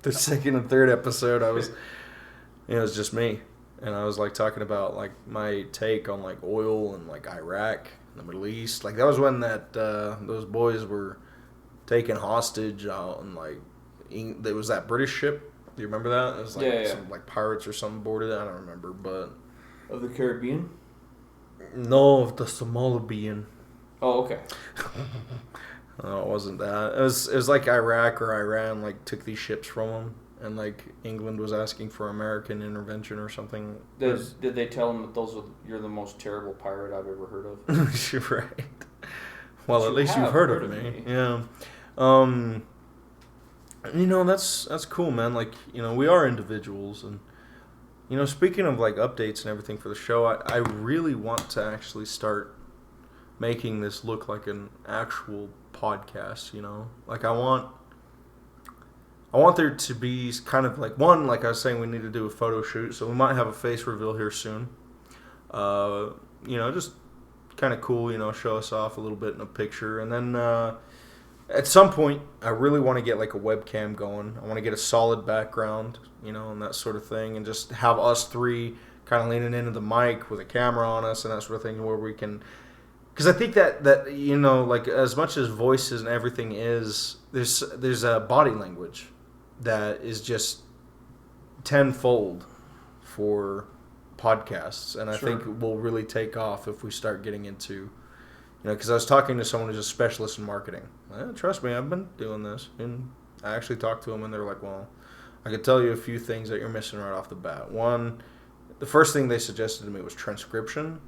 The second and third episode, I was, you know, it was just me, and I was like talking about like my take on like oil and like Iraq and the Middle East. Like that was when that those boys were taken hostage out, and like there was that British ship. Do you remember that? It was like some like pirates or something boarded it. I don't remember, but of the Caribbean. No, of the Somalian. Oh, okay. No, it wasn't that. It was like Iraq or Iran like took these ships from them, and like England was asking for American intervention or something. Did they tell them that you're the most terrible pirate I've ever heard of? You're right. Well, at least you've heard of me. Yeah. You know, that's cool, man. Like, you know, we are individuals, and you know, speaking of like updates and everything for the show, I really want to actually start making this look like an actual podcast, you know? Like I want there to be kind of like one, like I was saying, we need to do a photo shoot, so we might have a face reveal here soon. You know, just kind of cool, you know, show us off a little bit in a picture, and then at some point, I really want to get like a webcam going. I want to get a solid background, you know, and that sort of thing, and just have us 3 kind of leaning into the mic with a camera on us and that sort of thing, where we can, because I think that you know, like as much as voices and everything is, there's a body language that is just tenfold for podcasts, and I think will really take off if we start getting into, you know, because I was talking to someone who's a specialist in marketing. Trust me, I've been doing this, and I actually talked to them, and they're like, well, I could tell you a few things that you're missing right off the bat. One, the first thing they suggested to me was transcription,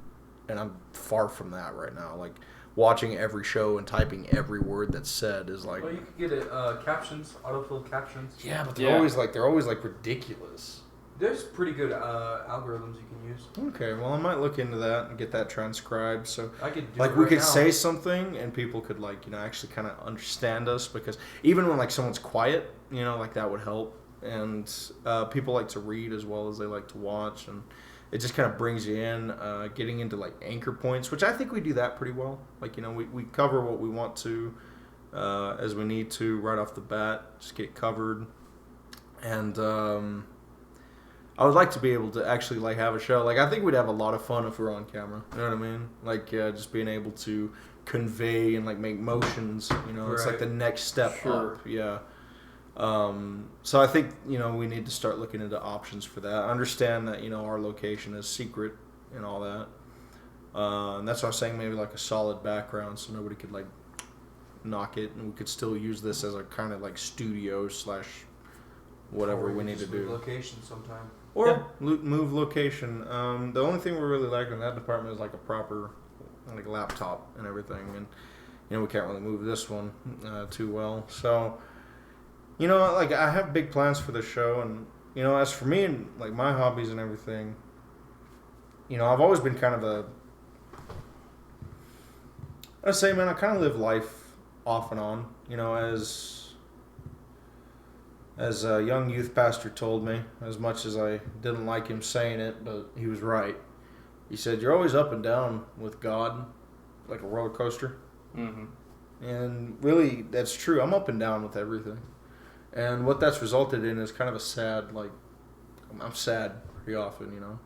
and I'm far from that right now. Like, watching every show and typing every word that's said is like... Well, you could get it, captions, autofilled captions. Yeah, but they're always like ridiculous. There's pretty good algorithms you can use. Okay, well, I might look into that and get that transcribed. So, I could do like, we could say something and people could, like, you know, actually kind of understand us, because even when like someone's quiet, you know, like that would help. And people like to read as well as they like to watch, and it just kind of brings you in, getting into like anchor points, which I think we do that pretty well. Like, you know, we cover what we want to as we need to right off the bat, just get it covered. And I would like to be able to actually like have a show. Like, I think we'd have a lot of fun if we were on camera. You know what I mean? Like, just being able to convey and like make motions. You know, it's like the next step up. Yeah. So I think, you know, we need to start looking into options for that. I understand that, you know, our location is secret and all that. And that's why I was saying maybe like a solid background so nobody could like knock it, and we could still use this as a kind of like studio / whatever we need to do. Location sometime. Or move location. The only thing we're really lacking in that department is like a proper like laptop and everything, and we can't really move this one too well. So, like I have big plans for the show, and as for me and like my hobbies and everything, I've always been kind of I say, man, I kind of live life off and on, as a young youth pastor told me, as much as I didn't like him saying it, but he was right. He said, you're always up and down with God, like a roller coaster. Mm-hmm. And really, that's true. I'm up and down with everything. And what that's resulted in is kind of a sad, like, I'm sad pretty often,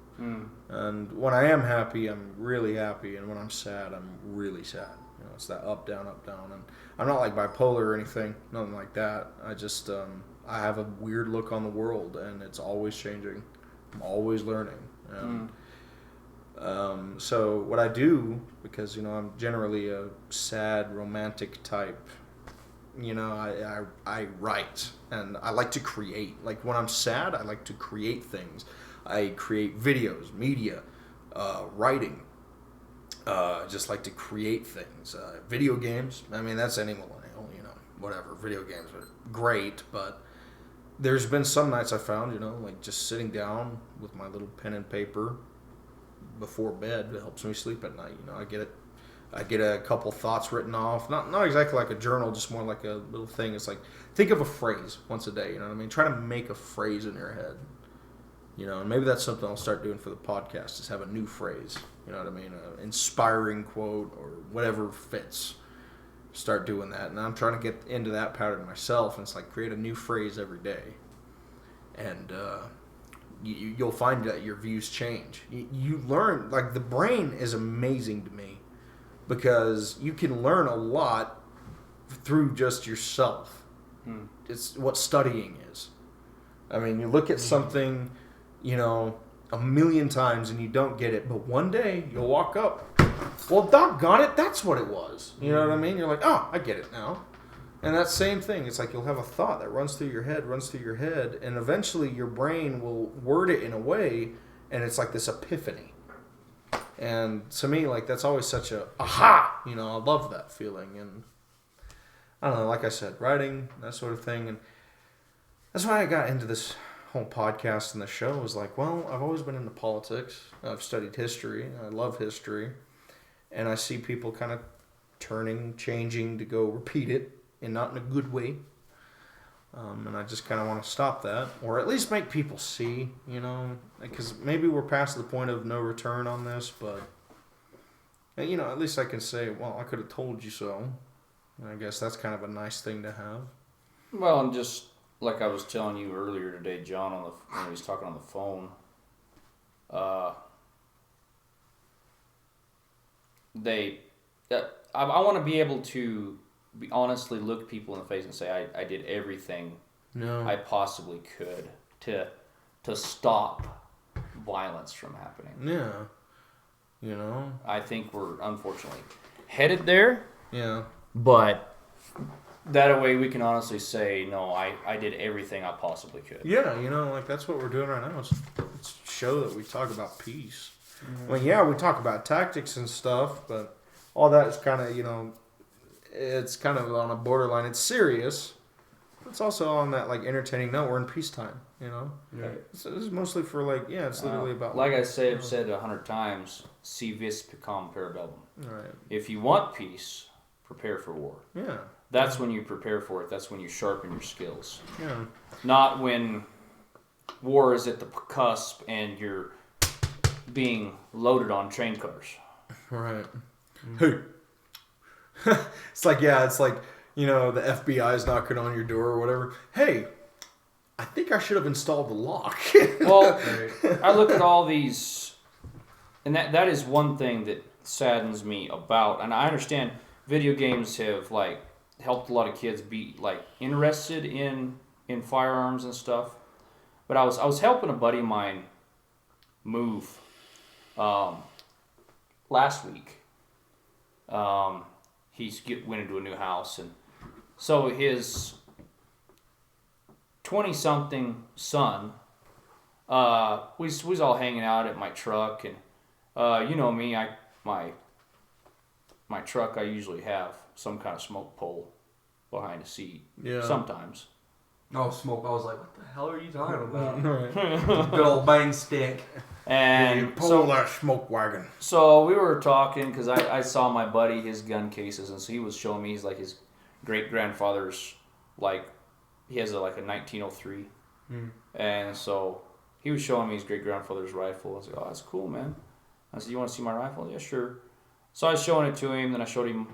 And when I am happy, I'm really happy. And when I'm sad, I'm really sad. It's that up, down, up, down. And I'm not like bipolar or anything, nothing like that. I just, I have a weird look on the world, and it's always changing. I'm always learning. And so what I do, because I'm generally a sad, romantic type, I write, and I like to create. Like when I'm sad, I like to create things. I create videos, media, writing. Just like to create things. Video games. I mean, that's any millennial, whatever. Video games are great, but there's been some nights I found, like just sitting down with my little pen and paper before bed, it helps me sleep at night. I get a couple thoughts written off. Not exactly like a journal, just more like a little thing. It's like, think of a phrase once a day, Try to make a phrase in your head. And maybe that's something I'll start doing for the podcast, is have a new phrase. An inspiring quote or whatever fits. Start doing that. And I'm trying to get into that pattern myself. And it's like create a new phrase every day. And you'll find that your views change. You learn, like the brain is amazing to me because you can learn a lot through just yourself. It's what studying is. I mean, you look at something, a million times and you don't get it, but one day you'll walk up, well, doggone it, that's what it was. You know what I mean? You're like, oh, I get it now. And that same thing, it's like you'll have a thought that runs through your head, and eventually your brain will word it in a way, and it's like this epiphany. And to me, like, that's always such a aha! I love that feeling. And I don't know, like I said, writing, that sort of thing. And that's why I got into this whole podcast and the show. Was like, well, I've always been into politics. I've studied history. I love history. And I see people kind of turning, changing to go repeat it, and not in a good way. And I just kind of want to stop that, or at least make people see, because maybe we're past the point of no return on this, but, at least I can say, well, I could have told you so. And I guess that's kind of a nice thing to have. Well, and just like I was telling you earlier today, John, when he was talking on the phone, I want to be able to honestly look people in the face and say I did everything I possibly could to stop violence from happening. Yeah. I think we're unfortunately headed there. Yeah. But that way we can honestly say, no, I did everything I possibly could. Yeah, like that's what we're doing right now. It's show that we talk about peace. Mm-hmm. Well, we talk about tactics and stuff, but all that is kind of, it's kind of on a borderline. It's serious. It's also on that, like, entertaining note. We're in peacetime, Yeah. So this is mostly for, like, it's literally about... Like I say, I've said 100 times, si vis pacem parabellum. Right. If you want peace, prepare for war. Yeah. That's when you prepare for it. That's when you sharpen your skills. Yeah. Not when war is at the cusp and you're being loaded on train cars. Right. Hey. It's like, the FBI is knocking on your door or whatever. Hey, I think I should have installed the lock. Well, I look at all these, and that is one thing that saddens me about, and I understand video games have, like, helped a lot of kids be, like, interested in firearms and stuff. But I was helping a buddy of mine move last week. He went into a new house, and so his 20-something son, we was all hanging out at my truck, and you know me, my my truck, I usually have some kind of smoke pole behind the seat. Yeah. Sometimes. No smoke. I was like, what the hell are you talking about? Good old bang stick. And pull that smoke wagon. So we were talking because I saw my buddy, his gun cases, and so he was showing me his great-grandfather's, he has a 1903. And so he was showing me his great-grandfather's rifle. I was like, oh, that's cool, man. I said, you want to see my rifle? Yeah, sure. So I was showing it to him, then I showed him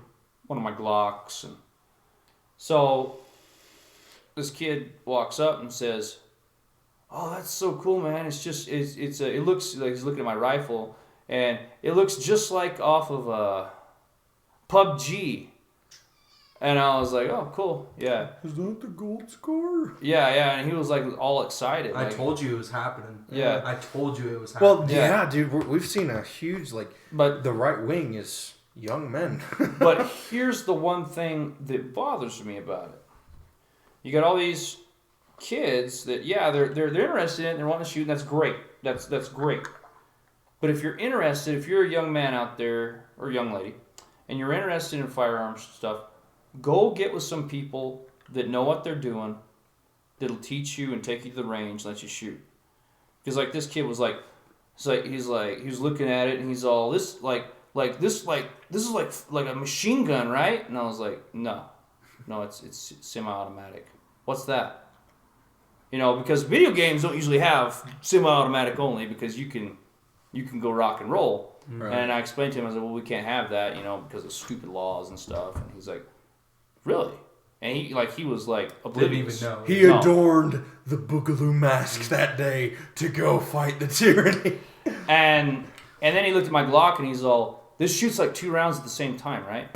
one of my Glocks. And so this kid walks up and says, oh, that's so cool, man. It's just, it looks like he's looking at my rifle, and it looks just like off of PUBG. And I was like, oh, cool, yeah. Is that the gold scar? Yeah, and he was all excited. I told you it was happening. Yeah. I told you it was happening. Well, yeah, dude, we've seen a huge, but the right wing is young men. But here's the one thing that bothers me about it. You got all these kids that, they're interested in it, they're wanting to shoot, and that's great. That's great. But if you're interested, if you're a young man out there, or young lady, and you're interested in firearms stuff, go get with some people that know what they're doing, that'll teach you and take you to the range, let you shoot. Because this kid was he was looking at it and he's all this is like a machine gun, right? And I was like, no, it's semi-automatic. What's that? Because video games don't usually have semi-automatic only, because you can go rock and roll. Right. And I explained to him, I said, well, we can't have that, because of stupid laws and stuff. And he's like, really? And he was oblivious. Didn't even know. He adorned the Boogaloo mask that day to go fight the tyranny. And then he looked at my Glock and he's all, this shoots 2 rounds at the same time, right?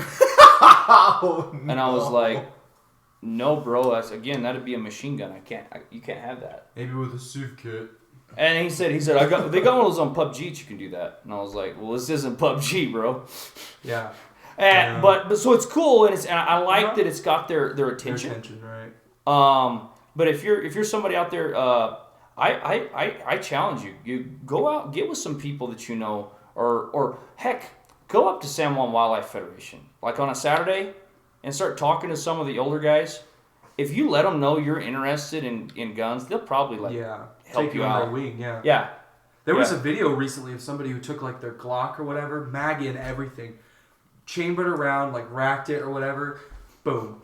Oh, and I was like, no, bro. That'd be a machine gun. You can't have that. Maybe with a SUV kit. And he said, they got one of those on PUBG. You can do that. And I was like, well, this isn't PUBG, bro. Yeah. But so it's cool, and I like that it's got their attention. Their attention, right? But if you're somebody out there, I challenge you. You go out, get with some people that you know, or heck, go up to San Juan Wildlife Federation, on a Saturday, and start talking to some of the older guys. If you let them know you're interested in guns, they'll probably help take you under out. their wing, yeah. Yeah. There was a video recently of somebody who took their Glock or whatever, mag in everything, chambered around, racked it or whatever, boom,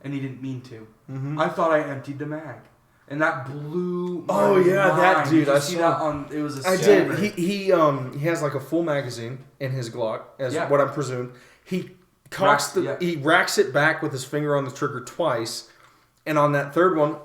and he didn't mean to. Mm-hmm. I thought I emptied the mag, and that blew my mind. That dude! I see that on. It was a. I did. He has a full magazine in his Glock, as what I'm presuming. He cocks he racks it back with his finger on the trigger twice, and on that third one,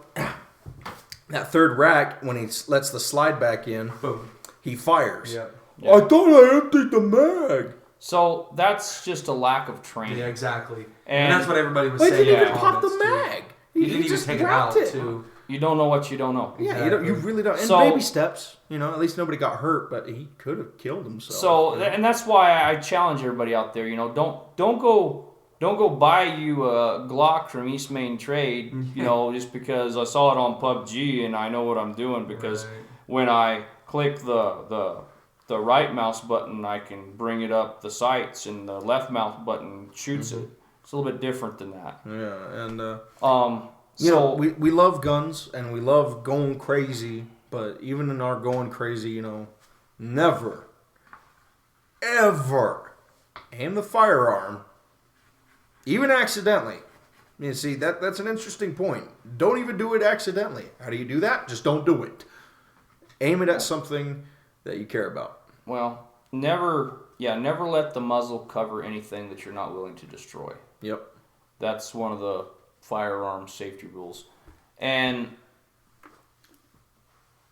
that third rack, when he lets the slide back in, boom, he fires. Yeah. I thought I emptied the mag. So that's just a lack of training. Yeah, exactly. And that's what everybody was saying. He didn't even pop the mag. He didn't even take it out, too. You don't know what you don't know. Yeah, exactly. You really don't. And baby steps, at least nobody got hurt, but he could have killed himself. So, and that's why I challenge everybody out there, don't go buy you a Glock from East Main Trade, just because I saw it on PUBG and I know what I'm doing, because when I click the right mouse button, I can bring it up the sights, and the left mouse button shoots it. It's a little bit different than that. Yeah, and we love guns and we love going crazy, but even in our going crazy, never, ever aim the firearm, even accidentally. See, that's an interesting point. Don't even do it accidentally. How do you do that? Just don't do it. Aim it at something that you care about. Well, never let the muzzle cover anything that you're not willing to destroy. Yep. That's one of the firearm safety rules. And,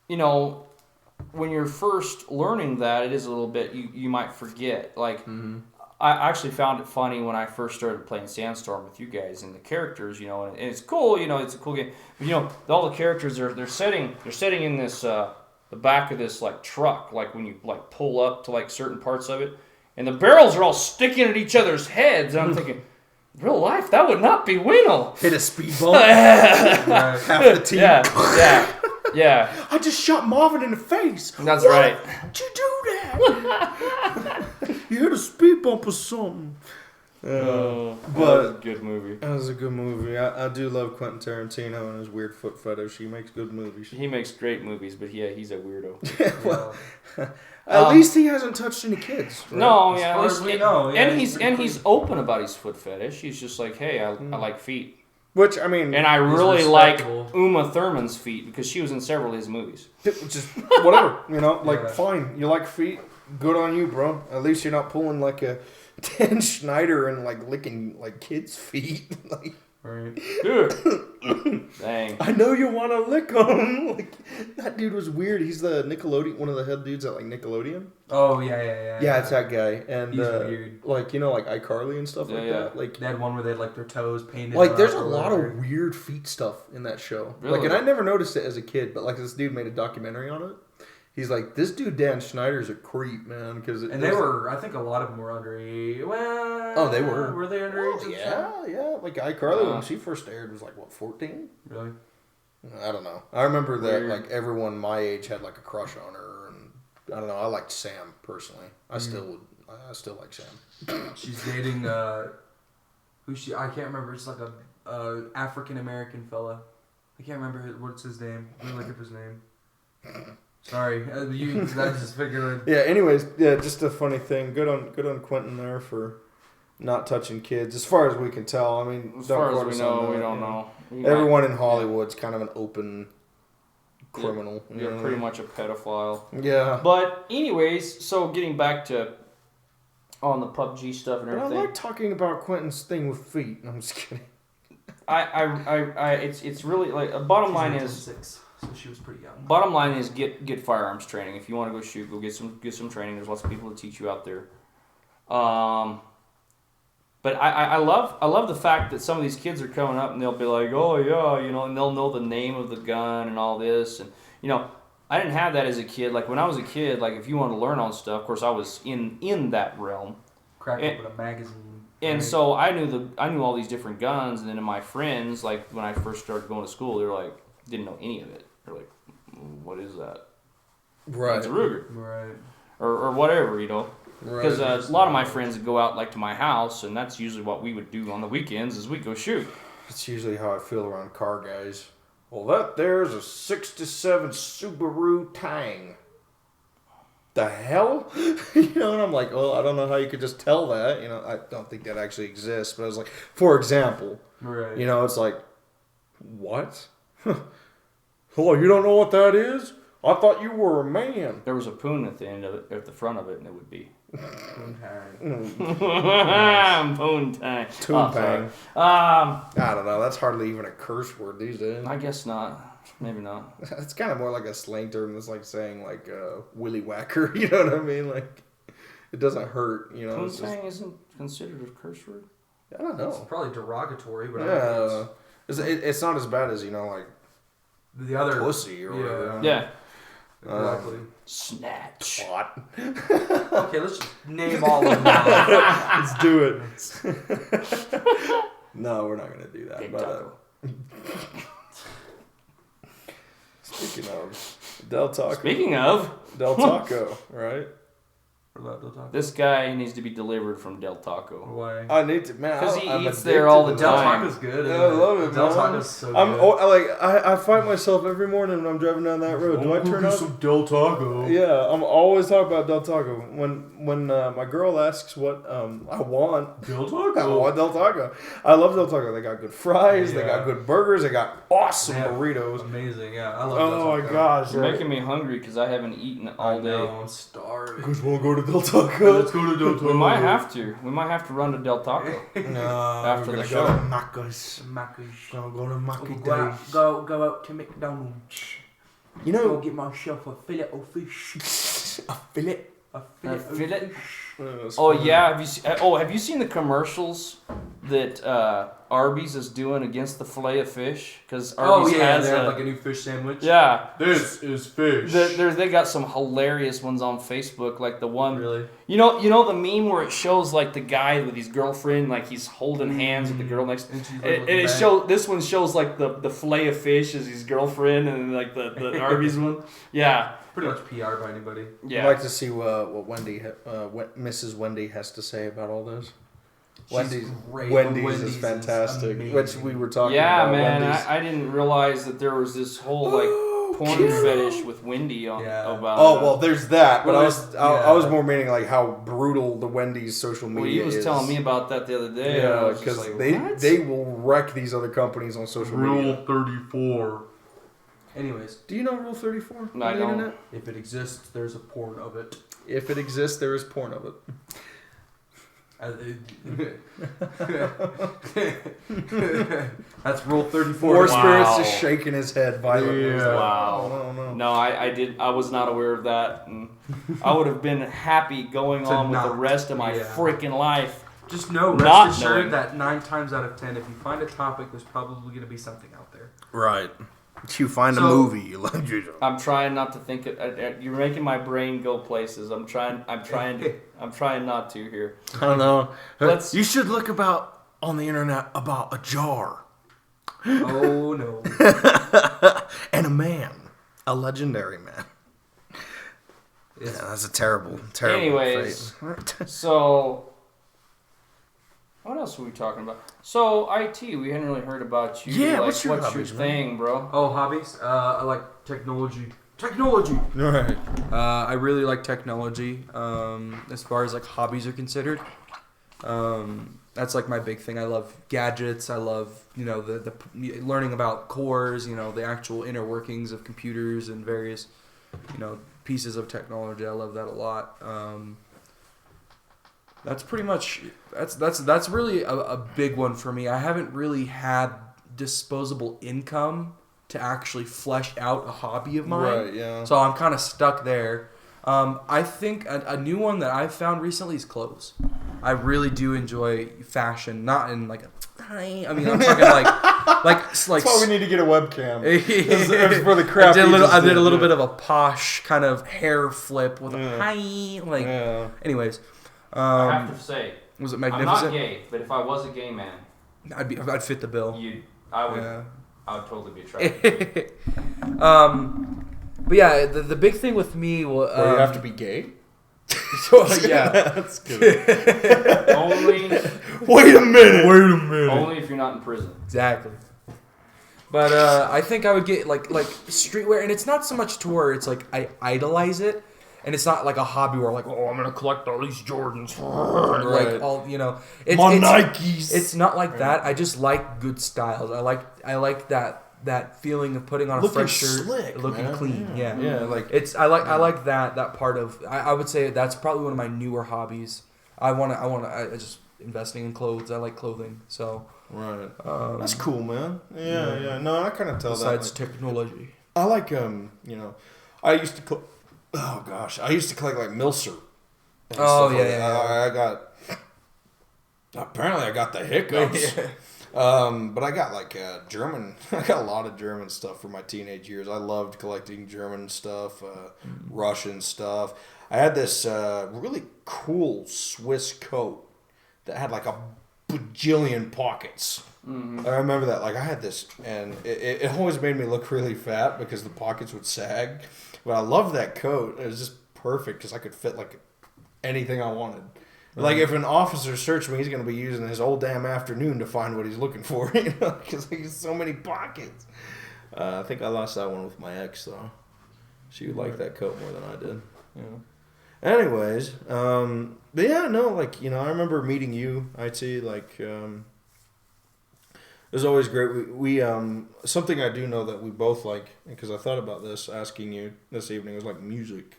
when you're first learning that, it is a little bit, you might forget. I actually found it funny when I first started playing Sandstorm with you guys, and the characters, and it's cool, it's a cool game. But, all the characters, they're sitting in this, the back of this, truck, when you, pull up to, certain parts of it, and the barrels are all sticking at each other's heads, and I'm thinking, real life, that would not be Winnell. Hit a speed bump. Half the team. Yeah. I just shot Marvin in the face. That's right. Why'd you do that? You hit a speed bump or something. But that was a good movie. That was a good movie. I do love Quentin Tarantino and his weird foot fetish. He makes good movies. He makes great movies, but yeah, he's a weirdo. Well, at least he hasn't touched any kids. Right? No, yeah, as we know, yeah, and he's open about his foot fetish. He's just like, hey, I like feet. Which, I mean... And I really like Uma Thurman's feet, because she was in several of his movies. Just whatever, fine. You like feet? Good on you, bro. At least you're not pulling like a Dan Schneider and like licking like kids' feet. Like, right. Dang. I know you want to lick them. Like, that dude was weird. He's the Nickelodeon, one of the head dudes at like Nickelodeon. Oh, yeah. Yeah, it's that guy. And he's weird. like, like iCarly and stuff that. Like, they had one where they had like their toes painted. Like, there's a lot of weird feet stuff in that show. Really? Like, and I never noticed it as a kid, but like this dude made a documentary on it. He's like, this dude Dan Schneider's a creep, man. And they were, I think a lot of them were underage. Well, oh, they were. Were they underage? Oh, yeah. Like iCarly, when she first aired, was like, what, 14? Really? I don't know. I remember that like everyone my age had like a crush on her, and I don't know. I liked Sam personally. I still like Sam. She's dating who's she? I can't remember. It's like a African American fella. I can't remember what's his name. Let me look up his name. Sorry, I just figured. Yeah. Anyways, yeah. Just a funny thing. Good on Quentin there for not touching kids, as far as we can tell. I mean, as far as we know, we don't know. Everyone in Hollywood's kind of an open criminal. You're pretty much a pedophile. Yeah. But anyways, so getting back to on the PUBG stuff and everything. I like talking about Quentin's thing with feet. I'm just kidding. It's really like bottom line is. 6. So she was pretty young. Bottom line is get firearms training. If you want to go shoot, go get some training. There's lots of people to teach you out there. But I love the fact that some of these kids are coming up and they'll be like, oh yeah, and they'll know the name of the gun and all this. And I didn't have that as a kid. Like when I was a kid, like if you wanted to learn on stuff, of course I was in that realm. Crack open a magazine. And so I knew all these different guns. And then my friends, like when I first started going to school, they were like didn't know any of it. They're like, what is that? Right. It's a Ruger. Right. Or whatever, Because Right. a lot of my friends would go out like to my house, and that's usually what we would do on the weekends is we'd go shoot. That's usually how I feel around car guys. Well, that there's a 67 Subaru Tang. The hell? And I'm like, well, I don't know how you could just tell that. I don't think that actually exists. But I was like, for example, right. It's like, what? Oh, you don't know what that is? I thought you were a man. There was a poon at the end of it, at the front of it, and it would be. Poontang. Poontang. Toontang. I don't know. That's hardly even a curse word these days. I guess not. Maybe not. It's kind of more like a slang term that's like saying like willy whacker. You know what I mean? Like it doesn't hurt. Poontang isn't considered a curse word. I don't know. It's probably derogatory, but it's not as bad as like the other pussy or whatever. Yeah. Exactly. Snatch. Twat. Okay, let's just name all of them. Let's do it. No, we're not gonna do that. But, speaking of Del Taco, right? This guy needs to be delivered from Del Taco. Why? I need to, man. Because he eats there all the Del time. Taco's good. I love it, Del man. Taco's so good. I fight myself every morning when I'm driving down that road. Do I turn out some Del Taco? Yeah, I'm always talking about Del Taco. When my girl asks what I want, Del Taco. I want Del Taco. I love Del Taco. They got good fries. They got good burgers. They got awesome burritos. Amazing, yeah. I love Del Taco. Oh my gosh, You're making me hungry because I haven't eaten all day. I'm starving. You guys want to go to Del Taco? Let's go to Del Taco. We might have to. We might have to run to Del Taco. No, after the show. Go to Macca's. Gonna go to Macca's. Go out to McDonald's. Go get myself a fillet of fish. A fillet. A fillet. Oh yeah, have you seen the commercials that Arby's is doing against the fillet of fish? Because Arby's has they have like a new fish sandwich. Yeah, this is fish. They got some hilarious ones on Facebook, like the one. Really? You know the meme where it shows like the guy with his girlfriend, like he's holding hands with the girl next. This one shows like the fillet of fish is his girlfriend, and like the Arby's one. Yeah. Pretty much PR by anybody. Yeah. I'd like to see what Mrs. Wendy has to say about all this. Wendy's is fantastic, which we were talking about. Yeah, man, I didn't realize that there was this whole porn fetish with Wendy about. Oh well, there's that, but I was more meaning like how brutal the Wendy's social media is. He was telling me about that the other day. Yeah, because they will wreck these other companies on social media. Rule 34. Anyways, do you know Rule 34? No, I don't. Internet? If it exists, there's a porn of it. If it exists, there is porn of it. That's Rule 34. Warspirit's just shaking his head violently. Yeah. Wow. No, I was not aware of that. And I would have been happy going on with the rest of my freaking life. Just rest assured that 9 times out of 10, if you find a topic, there's probably going to be something out there. Right. If you find a movie you like, I'm trying not to think it. You're making my brain go places. I'm trying not to here. I don't know. You should look on the internet about a jar. Oh no. And a man, a legendary man. Yeah, that's a terrible Anyways, fate. So what else were we talking about? So IT, we hadn't really heard about you. Yeah, what's your hobbies, thing, bro? Oh, hobbies? I like technology. Technology. Right. I really like technology. As far as like hobbies are considered, that's like my big thing. I love gadgets. I love the learning about cores. The actual inner workings of computers and various pieces of technology. I love that a lot. That's pretty much that's really a big one for me. I haven't really had disposable income to actually flesh out a hobby of mine. Right, yeah. So I'm kind of stuck there. I think a new one that I've found recently is clothes. I really do enjoy fashion, not in like I'm talking like That's why we need to get a webcam. It's for the crap. I did a little bit of a posh kind of hair flip with a hi. Anyways. I have to say, was it magnificent? I'm not gay, but if I was a gay man, I'd fit the bill. I would totally be attracted. But yeah, the big thing with me will. You have to be gay. So, yeah, that's good. Only. Wait a minute. Only if you're not in prison. Exactly. But I think I would get like streetwear, and it's not so much to where it's like I idolize it. And it's not like a hobby where I'm going to collect all these Jordans. Right. Like all, Nikes. It's not like that. I just like good styles. I like that feeling of putting on a fresh shirt, slick, looking clean. Yeah. Like I like that part of. I would say that's probably one of my newer hobbies. I just investing in clothes. I like clothing. So right. That's cool, man. Yeah. No, I kind of tell besides that. technology. I like I used to I used to collect like Milser. Apparently I got the hiccups. But I got like German. I got a lot of German stuff for my teenage years. I loved collecting German stuff, Russian stuff. I had this really cool Swiss coat that had like a bajillion pockets. Mm-hmm. I remember that. Like I had this, and it always made me look really fat because the pockets would sag. But I loved that coat. It was just perfect because I could fit like anything I wanted. Like if an officer searched me, he's going to be using his whole damn afternoon to find what he's looking for, because there's so many pockets. I think I lost that one with my ex though. She liked that coat more than I did. Yeah. Anyways, but yeah, no, like I remember meeting you, IT, like. It was always great. We something I do know that we both like, because I thought about this asking you this evening, was like music.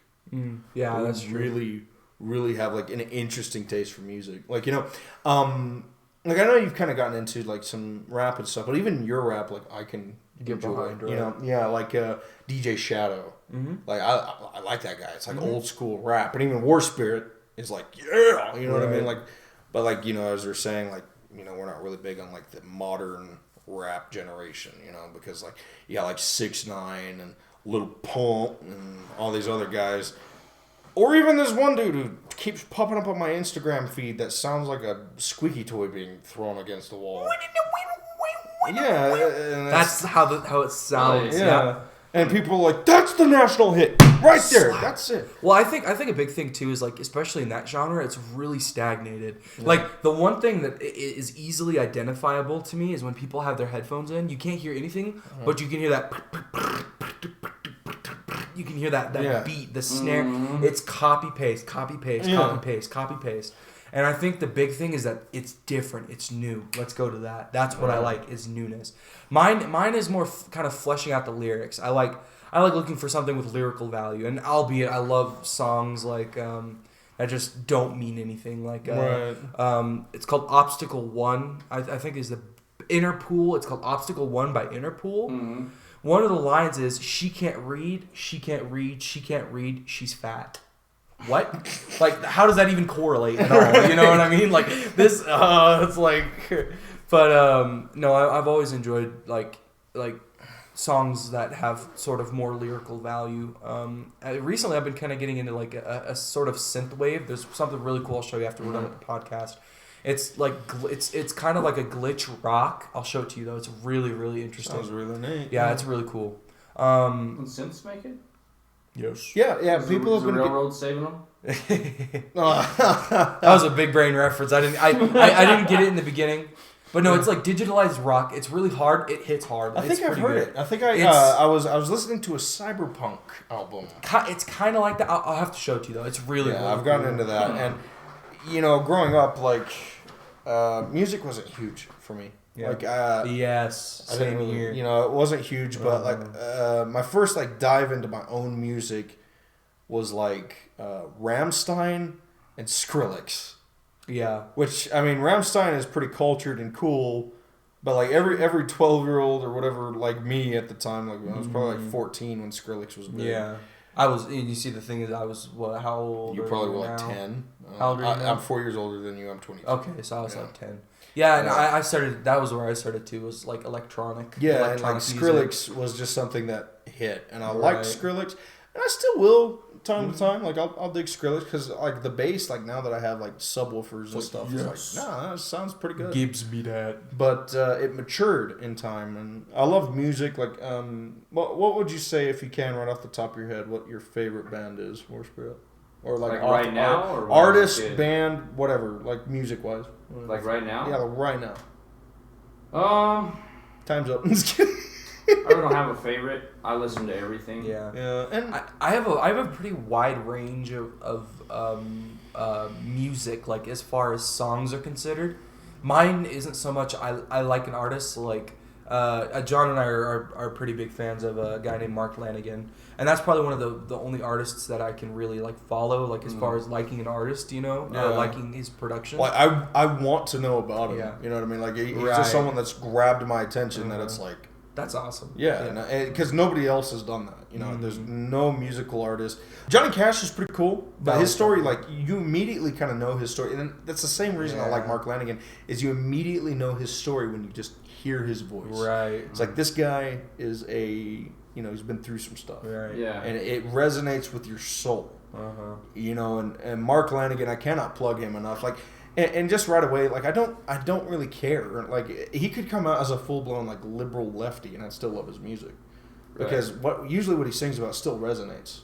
Yeah, that's true. Really have like an interesting taste for music. Like like I know you've kind of gotten into like some rap and stuff, but even your rap, like I can get behind, right? Yeah, like DJ Shadow. Mm-hmm. Like I like that guy. It's like old school rap, and even Warspirit is like what I mean? Like, but like as we're saying, like. We're not really big on like the modern rap generation, because like you got like 6ix9ine and Lil Pump and all these other guys, or even this one dude who keeps popping up on my Instagram feed that sounds like a squeaky toy being thrown against the wall. Yeah, that's how it sounds. Yeah. And people are like, that's the national hit right there. That's it. Well, I think a big thing too is like, especially in that genre, it's really stagnated. Yeah. Like the one thing that is easily identifiable to me is when people have their headphones in, you can't hear anything, but you can hear that. You can hear that beat, the snare. Mm-hmm. It's copy paste, copy paste, copy paste, copy paste. And I think the big thing is that it's different. It's new. Let's go to that. That's what I like is newness. Mine is more kind of fleshing out the lyrics. I like looking for something with lyrical value. And albeit I love songs like that just don't mean anything. Like it's called Obstacle One. I think is the Interpool. It's called Obstacle One by Interpool. Mm-hmm. One of the lines is she can't read, she can't read, she can't read, she's fat. What? Like, how does that even correlate at all? You know what I mean? Like, this, it's like, but, no, I've always enjoyed, like, songs that have sort of more lyrical value. Recently, I've been kind of getting into, like, a sort of synth wave. There's something really cool I'll show you after we're done with the podcast. It's like, it's kind of like a glitch rock. I'll show it to you, though. It's really, really interesting. Sounds really neat. Yeah, it's really cool. Can synths make it? Yes. Yeah. People have been railroad saving them. That was a big brain reference. I didn't get it in the beginning, but no, it's like digitalized rock. It's really hard. It hits hard. I think I've heard it. I think I was listening to a cyberpunk album. It's kind of like that. I'll have to show it to you though. It's really really I've gotten into that, and growing up, like music wasn't huge for me. Yeah. Like yes, same here. It wasn't huge, but like my first like dive into my own music was like Rammstein and Skrillex. Yeah. Which I mean, Rammstein is pretty cultured and cool, but like every 12-year-old or whatever like me at the time, like I was probably like 14 when Skrillex was big. Yeah. I was. And you see, the thing is, I was how old? You probably were like 10. How old are you now? I'm 4 years older than you. I'm 22. Okay, so I was like 10. Yeah, and I started. That was where I started too. Was like electronic. Yeah, and like Skrillex was just something that hit, and I liked Skrillex, and I still will time to time. Like I'll dig Skrillex because like the bass, like now that I have like subwoofers and stuff, it's like that sounds pretty good. Gives me that. But it matured in time, and I love music. Like what would you say if you can right off the top of your head what your favorite band is, Warspirit? Or like right now, or artist, band, whatever, like music wise. Like right now? Yeah, like right now. Time's up. I really don't have a favorite. I listen to everything. Yeah. And I have a pretty wide range of music, like as far as songs are considered. Mine isn't so much. I like an artist like. John and I are pretty big fans of a guy named Mark Lanigan, and that's probably one of the only artists that I can really like follow, like as far as liking an artist, liking his production. Well, I want to know about him. Yeah. You know what I mean? Like he's just someone that's grabbed my attention that it's like that's awesome. Yeah, because nobody else has done that. There's no musical artist. Johnny Cash is pretty cool, but his story, like you immediately kind of know his story, and that's the same reason I like Mark Lanigan is you immediately know his story when you just hear his voice. Right. It's like this guy is he's been through some stuff. Right. Yeah. And it resonates with your soul. And Mark Lanigan, I cannot plug him enough. Like, and just right away, like I don't really care. Like he could come out as a full blown like liberal lefty, and I'd still love his music. Because what he sings about still resonates,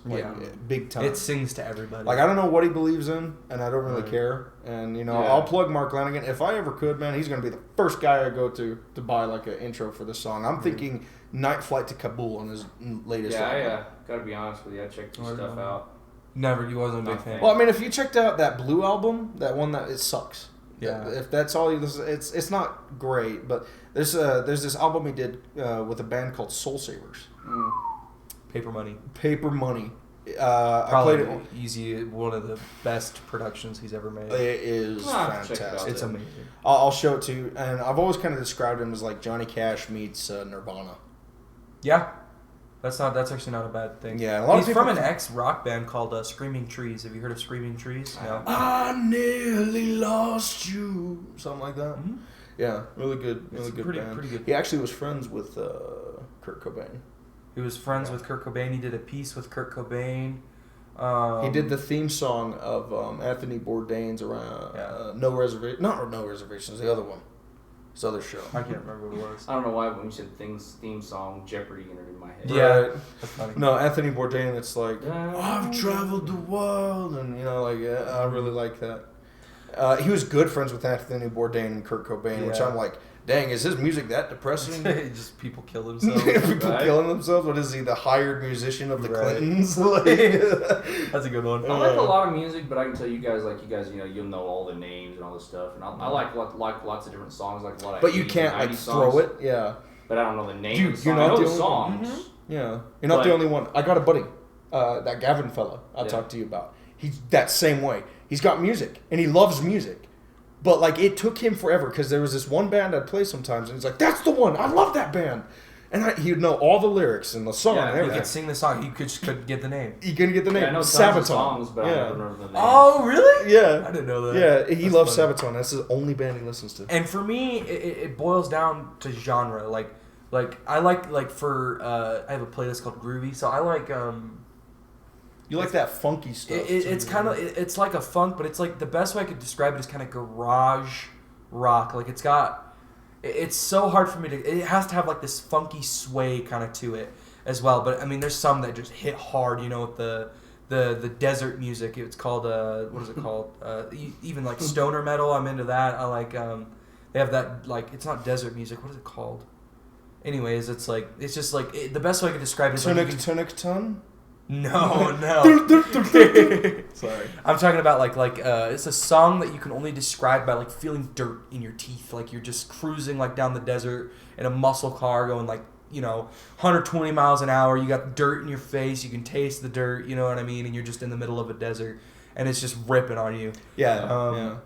big time. It sings to everybody. Like I don't know what he believes in, and I don't really care. And I'll plug Mark Lanigan if I ever could. Man, he's gonna be the first guy I go to buy like an intro for this song. I'm thinking Night Flight to Kabul on his latest album. Yeah. Gotta be honest with you, I checked his stuff out. Never, you wasn't a big fan. Well, I mean, if you checked out that Blue album, that one it sucks. Yeah. If that's all you listen, it's not great. But there's this album he did with a band called Soul Savers. Paper Money. Probably I played it. Easy, one of the best productions he's ever made. It is fantastic. It's amazing. I'll show it to you. And I've always kind of described him as like Johnny Cash meets Nirvana. Yeah. That's actually not a bad thing. Yeah, he's from an ex-rock band called Screaming Trees. Have you heard of Screaming Trees? No. I nearly lost you. Something like that. Mm-hmm. Yeah, really good band. Pretty good. He actually was friends with Kurt Cobain. He was friends with Kurt Cobain. He did a piece with Kurt Cobain. He did the theme song of Anthony Bourdain's around No Reservations. Not No Reservations, the other one. His other show. I can't remember what it was. I don't know why when you said theme song, Jeopardy entered in my head. Yeah, Right. that's funny. No, Anthony Bourdain. It's like I've traveled the world, and I really like that. He was good friends with Anthony Bourdain and Kurt Cobain, which I'm like, dang, is his music that depressing? Just people kill themselves. People killing themselves. What is he? The hired musician of the Clintons? That's a good one. I like a lot of music, but I can tell you guys, you'll know all the names and all this stuff, and I like lots of different songs, like a lot of. But you can't like throw it, yeah. But I don't know the name of the you're song. not I know the the songs. Mm-hmm. Yeah, you're not the only one. I got a buddy, that Gavin fella I talked to you about. He's that same way. He's got music, and he loves music. But, like, it took him forever, because there was this one band I'd play sometimes, and he's like, that's the one! I love that band! And he would know all the lyrics and the song and everything. He could sing the song. He just couldn't get the name. He couldn't get the name. Yeah, I know Sabaton. tons of songs, but I don't remember the name. Oh, really? Yeah. I didn't know that. Yeah, he loves Sabaton. That's the only band he listens to. And for me, it boils down to genre. Like I like for I have a playlist called Groovy, so I like You like that funky stuff. It's kind of it's like a funk, but it's like the best way I could describe it is kind of garage rock. Like it's so hard for me to. It has to have like this funky sway kind of to it as well. But I mean, there's some that just hit hard. With the desert music. It's called what is it called? Even like stoner metal. I'm into that. I like they have that like it's not desert music. What is it called? Anyways, it's just like the best way I could describe it is Tunic Ton? No. Sorry. I'm talking about like it's a song that you can only describe by like feeling dirt in your teeth, like you're just cruising like down the desert in a muscle car going like 120 miles an hour. You got dirt in your face, you can taste the dirt, you know what I mean, and you're just in the middle of a desert and it's just ripping on you. Yeah.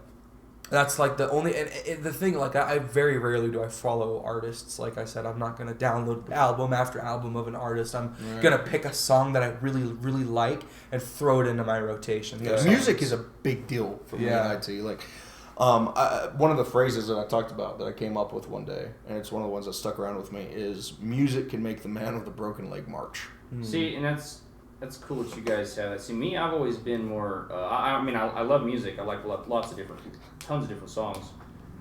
That's like the only and the thing. Like I very rarely do I follow artists. Like I said, I'm not gonna download album after album of an artist. I'm gonna pick a song that I really really like and throw it into my rotation. Yeah. Music is a big deal for me and IT. Like, one of the phrases that I talked about that I came up with one day, and it's one of the ones that stuck around with me, is music can make the man with a broken leg march. See, and that's cool that you guys have that. See, me, I've always been more. I love music. I like tons of different songs.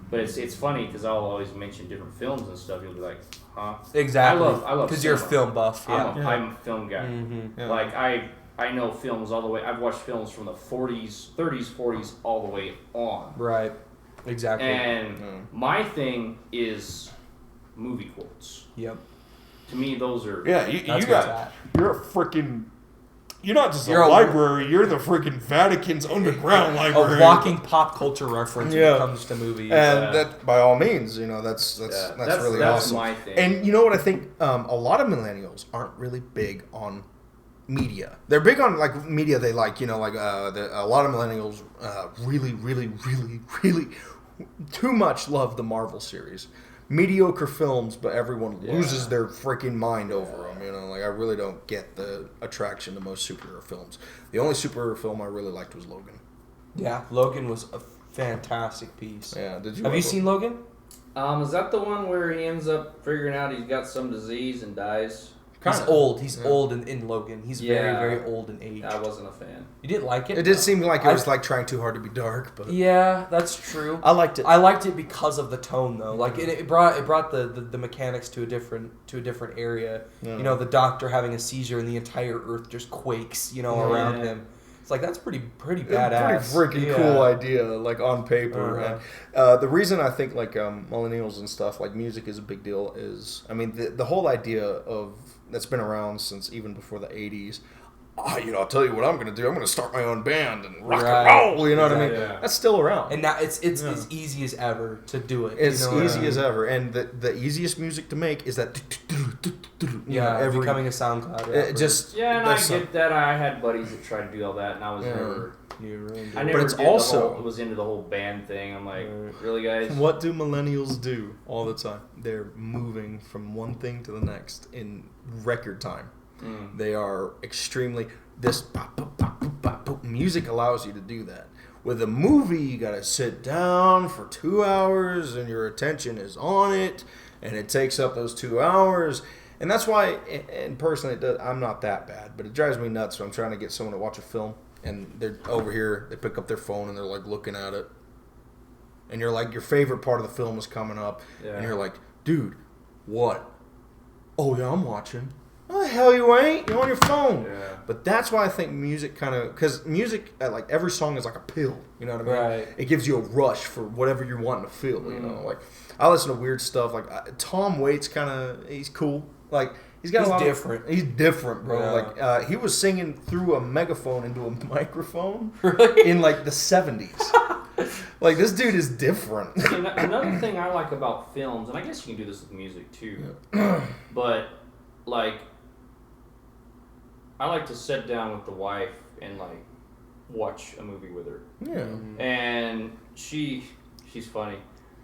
But it's funny because I'll always mention different films and stuff. You'll be like, huh? Exactly. I love because you're a film buff. I'm a film guy. Mm-hmm. Yeah. Like I know films all the way. I've watched films from the 40s, 30s, 40s, all the way on. Right. Exactly. And my thing is movie quotes. Yep. To me, those are Yeah, you're a freaking. You're not just a library. You're the freaking Vatican's underground library. A walking pop culture reference when it comes to movies. And that, by all means, that's really awesome. My thing. And you know what I think? A lot of millennials aren't really big on media. They're big on like media. They like a lot of millennials really, really, really, really too much love the Marvel series. Mediocre films, but everyone loses their freaking mind over them. I really don't get the attraction to most superhero films. The only superhero film I really liked was Logan. Yeah, Logan was a fantastic piece. Yeah, did you? Have you seen Logan? Is that the one where he ends up figuring out he's got some disease and dies? He's old. He's old in Logan. He's very, very old in age. I wasn't a fan. You didn't like it? It did seem like it was like trying too hard to be dark, but yeah, that's true. I liked it. I liked it because of the tone, though. Like it brought the mechanics to a different area. Yeah. The Doctor having a seizure and the entire Earth just quakes. Around him. It's like that's pretty badass. Pretty freaking cool idea, like on paper. And the reason I think like millennials and stuff like music is a big deal is the whole idea of that's been around since even before the 80s. I'll tell you what I'm going to do. I'm going to start my own band and rock and roll. You know what I mean? Yeah. That's still around. And now it's as easy as ever to do it. It's easy as ever. And the easiest music to make is that. Becoming a SoundCloud rapper. I get that. I had buddies that tried to do all that, and I was never. I never. But it's also was into the whole band thing. I'm like, really, guys? What do millennials do all the time? They're moving from one thing to the next in record time. They are extremely music allows you to do that. With a movie, you gotta sit down for 2 hours and your attention is on it, and it takes up those 2 hours. And that's why, and personally, I'm not that bad, but it drives me nuts when I'm trying to get someone to watch a film, and they're over here, they pick up their phone and they're like looking at it. and you're like, your favorite part of the film is coming up, and you're like, dude, what? Oh yeah, I'm watching. Oh, the hell you ain't? You're on your phone. Yeah. But that's why I think music kind of, because music, like every song is like a pill. You know what I mean? Right. It gives you a rush for whatever you're wanting to feel. You know, like I listen to weird stuff. Like Tom Waits, he's cool. Like he's different. He's different, bro. Yeah. Like he was singing through a megaphone into a microphone Really? in like the 70s. Like this dude is different. Another thing I like about films, and I guess you can do this with music too, but like I like to sit down with the wife and like watch a movie with her. Yeah. And she's funny.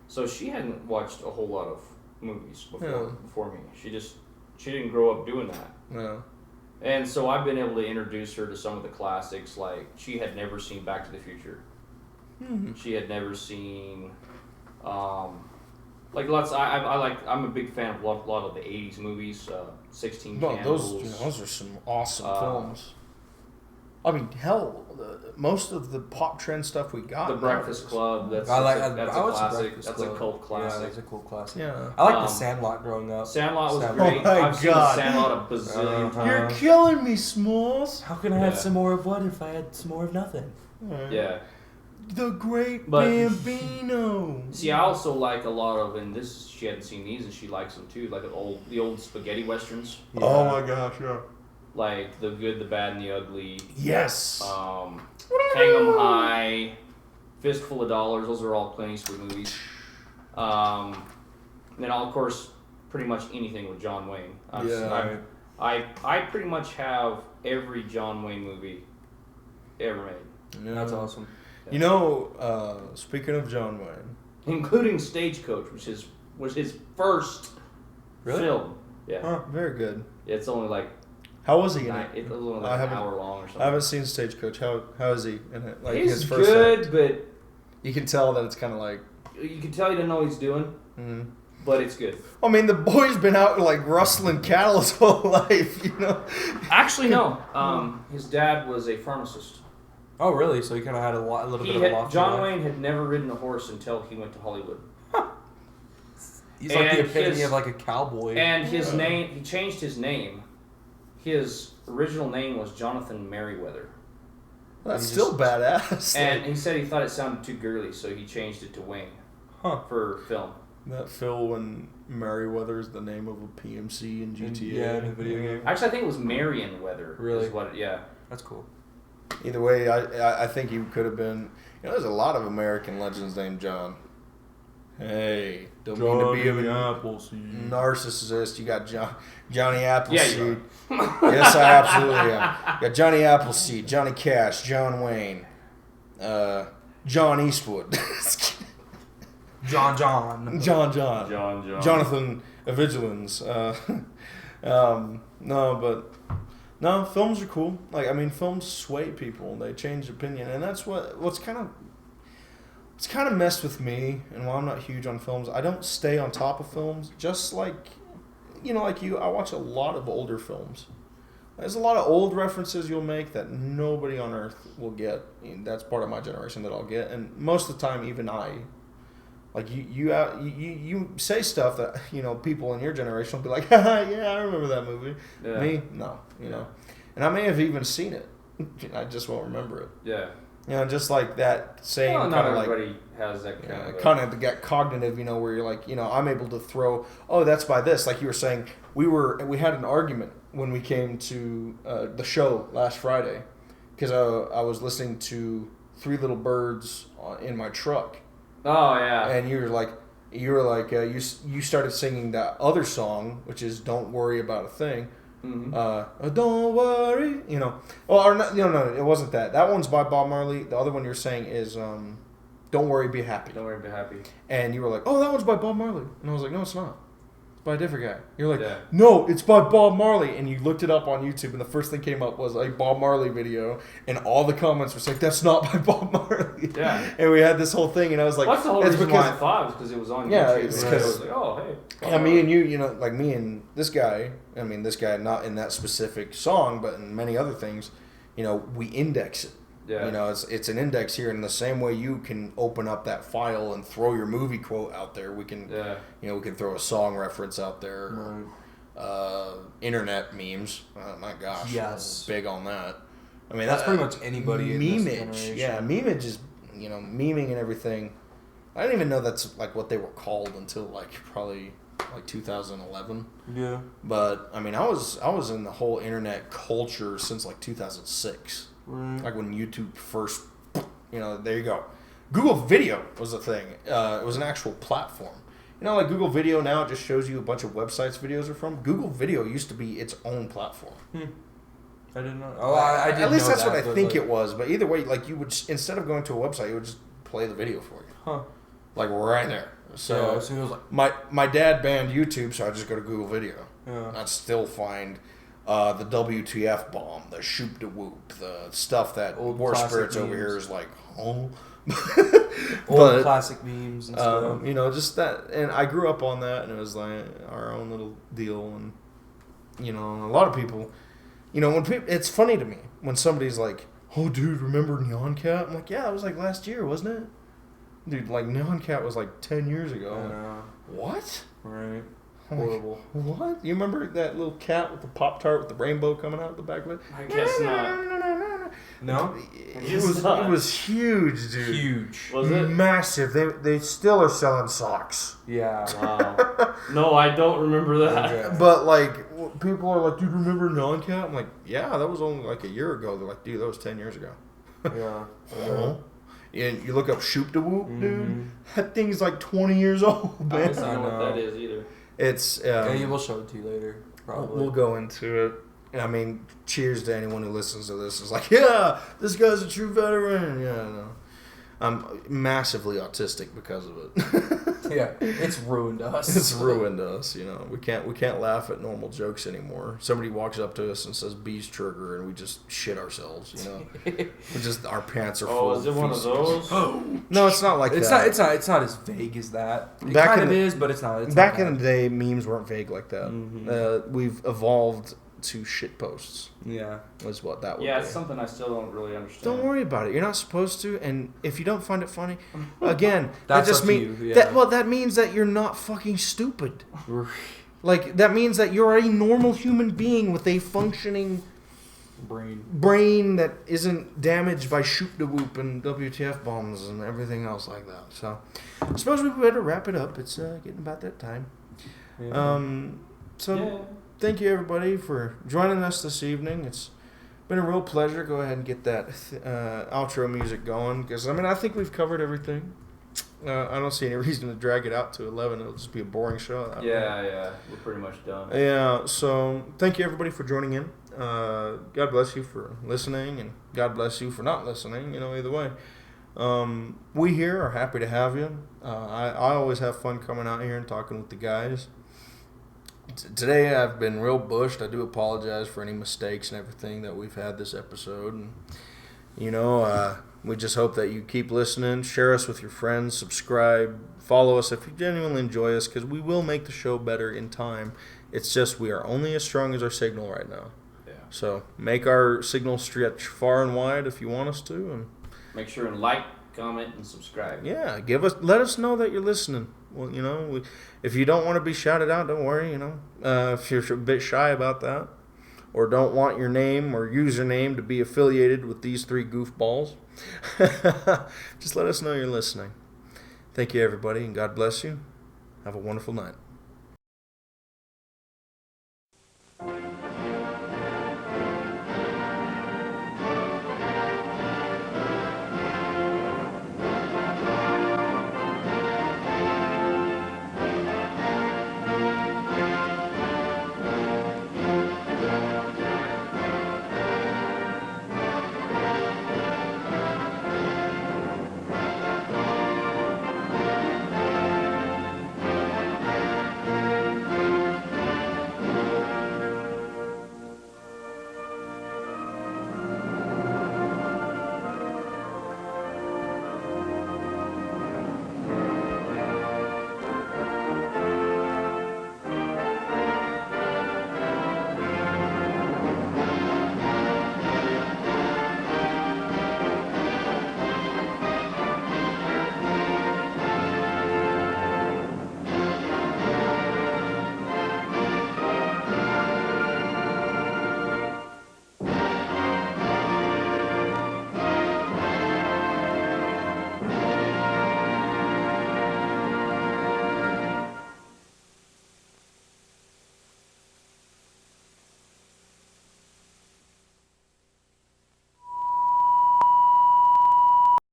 So she hadn't watched a whole lot of movies before me. She didn't grow up doing that. No. And so I've been able to introduce her to some of the classics. Like she had never seen Back to the Future. Mm-hmm. She had never seen like lots. I'm a big fan of a lot of the '80s movies. 16 Candles. Those are some awesome films. I mean, hell, most of the pop trend stuff we got. The Breakfast Club. That's a classic. That's a cult classic. Yeah, that's a cool classic. Yeah. I like The Sandlot growing up. Sandlot was Sandlot. great. Oh my I've seen God. The Sandlot a bazillion times. You're killing me, Smalls. How can I have some more of what if I had some more of nothing? Yeah. The Great But- Bambino. See, I also like a lot of, and she hadn't seen these, and she likes them too. Like the old spaghetti westerns, Yeah. Oh my gosh, yeah. like The Good, the Bad, and the Ugly. Yes. Hang 'Em High, Fistful of Dollars. Those are all Clint Eastwood movies. And then, of course, pretty much anything with John Wayne. I pretty much have every John Wayne movie ever made, Yeah. That's awesome. You know, speaking of John Wayne, including Stagecoach, which was his first film. Yeah, very good. it's only like How was he in it? it was only like an hour long or something. I haven't seen Stagecoach. How is he in it? Like He's his first good, act. but You can tell that it's kind of like. you can tell he didn't know what he's doing. Mm-hmm. But it's good. I mean, the boy's been out like rustling cattle his whole life, you know. Actually, no. His dad was a pharmacist. Oh, really? So he kind of had a little bit of a lofty John life. Wayne had never ridden a horse until he went to Hollywood. He's like the And epitome of like a cowboy. And his name, he changed his name. His original name was Jonathan Merriweather. That's still badass. And he said he thought it sounded too girly, so he changed it to Wayne for film. That Phil when Merriweather is the name of a PMC in GTA. Yeah, in a video game. Actually, I think it was Merriweather. Really? Is what yeah. That's cool. Either way, I think he could have been. You know, there's a lot of American legends named John. Hey, don't mean to be a narcissist. You got Johnny Appleseed. Yeah, Yes, I absolutely am. You got Johnny Appleseed, Johnny Cash, John Wayne, John Eastwood, John. Jonathan Evigilans. No, films are cool. Like, I mean, films sway people. They change opinion, and that's what's kind of messed with me. And while I'm not huge on films, I don't stay on top of films. Just like, like you, I watch a lot of older films. There's a lot of old references you'll make that nobody on earth will get. That's part of my generation that I'll get, and most of the time, even I. Like you say stuff that people in your generation will be like, haha, yeah, I remember that movie. Yeah. Me, no, and I may have even seen it. I just won't remember it. Yeah. Just like that same Well, kind not of like everybody has that kind kind of cognitive, where you're like, I'm able to throw, oh, that's by this. Like you were saying, we had an argument when we came to the show last Friday because I was listening to Three Little Birds in my truck. Oh yeah. And you were like, you started singing that other song, which is "Don't Worry About a Thing." Mm-hmm. Don't worry, Well, or no, it wasn't that. That one's by Bob Marley. The other one you're saying is "Don't Worry, Be Happy." Don't worry, be happy. And you were like, "Oh, that one's by Bob Marley," and I was like, "No, it's not. It's by a different guy." You're like, Yeah. "No, it's by Bob Marley," and you looked it up on YouTube, and the first thing came up was a Bob Marley video, and all the comments were saying, "That's not by Bob Marley." Yeah. And we had this whole thing, and I was like, That's the whole it's reason because why I thought it was because it was on Yeah, YouTube. it's and I 'cause- was like, oh hey. Yeah, me and you, like me and this guy, this guy not in that specific song, but in many other things, we index it. Yeah. You know, it's an index here, in the same way you can open up that file and throw your movie quote out there. We can, we can throw a song reference out there. Right. Internet memes. Oh my gosh. Yes. Big on that. I mean, that's pretty much anybody in this generation. Yeah, memeage is, memeing and everything. I didn't even know that's like what they were called until like probably like 2011. Yeah. But I mean, I was in the whole internet culture since like 2006. Right. Like when YouTube first, there you go. Google Video was a thing. It was an actual platform. Like Google Video now, it just shows you a bunch of websites videos are from. Google Video used to be its own platform. I didn't know. Oh, I didn't know. At least that's what I think it was. But either way, like you would, instead of going to a website, you would just play the video for you. Huh. Like right there. So it was like, my dad banned YouTube, so I just go to Google Video. Yeah. I'd still find the WTF bomb, the shoop de whoop, the stuff that Warspirits over here is like, oh. Old classic memes and stuff. Just that. And I grew up on that, and it was like our own little deal. And, a lot of people, it's funny to me when somebody's like, oh, dude, remember Neon Cat? I'm like, yeah, it was like last year, wasn't it? Dude, like Neon Cat was like 10 years ago. I know. What? Right. Horrible. What? You remember that little cat with the Pop-Tart with the rainbow coming out the back of it? I guess not. No? It was huge, dude. Huge. Was it? Massive. They still are selling socks. Yeah. Wow. No, I don't remember that. Okay. But, like, people are like, dude, remember Neon Cat? I'm like, yeah, that was only like a year ago. They're like, dude, that was 10 years ago. Yeah. And you look up Shoop de Whoop, dude. That thing's like 20 years old, man. I don't know what that is either. It's yeah, we'll show it to you later. Probably. We'll go into it. And I mean, cheers to anyone who listens to this. Is like, yeah, this guy's a true veteran. Yeah, no. I'm massively autistic because of it. Yeah, it's ruined us. It's ruined us. We can't laugh at normal jokes anymore. Somebody walks up to us and says "bees trigger," and we just shit ourselves. Our pants are full. Oh, is it one of those? Oh, no, it's not like that. It's not as vague as that. It kind of is, but it's not. It's back not in the day, memes weren't vague like that. Mm-hmm. We've evolved to shit posts. Yeah. Was what that would be. Yeah, it's something I still don't really understand. Don't worry about it. You're not supposed to, and if you don't find it funny, again, that just means that means that you're not fucking stupid. Like that means that you're a normal human being with a functioning brain that isn't damaged by shoop de whoop and WTF bombs and everything else like that. So I suppose we better wrap it up. It's getting about that time. Yeah. Thank you, everybody, for joining us this evening. It's been a real pleasure. Go ahead and get that outro music going, because, I think we've covered everything. I don't see any reason to drag it out to 11. It'll just be a boring show. Yeah. We're pretty much done. Yeah, so thank you, everybody, for joining in. God bless you for listening, and God bless you for not listening, either way. We here are happy to have you. I always have fun coming out here and talking with the guys. Today I've been real bushed. I do apologize for any mistakes and everything that we've had this episode. And, we just hope that you keep listening, share us with your friends, subscribe, follow us if you genuinely enjoy us, because we will make the show better in time. It's just we are only as strong as our signal right now. Yeah. So make our signal stretch far and wide if you want us to. And make sure and like, comment, and subscribe. Yeah, let us know that you're listening. Well, if you don't want to be shouted out, don't worry, if you're a bit shy about that, or don't want your name or username to be affiliated with these three goofballs, just let us know you're listening. Thank you, everybody, and God bless you. Have a wonderful night.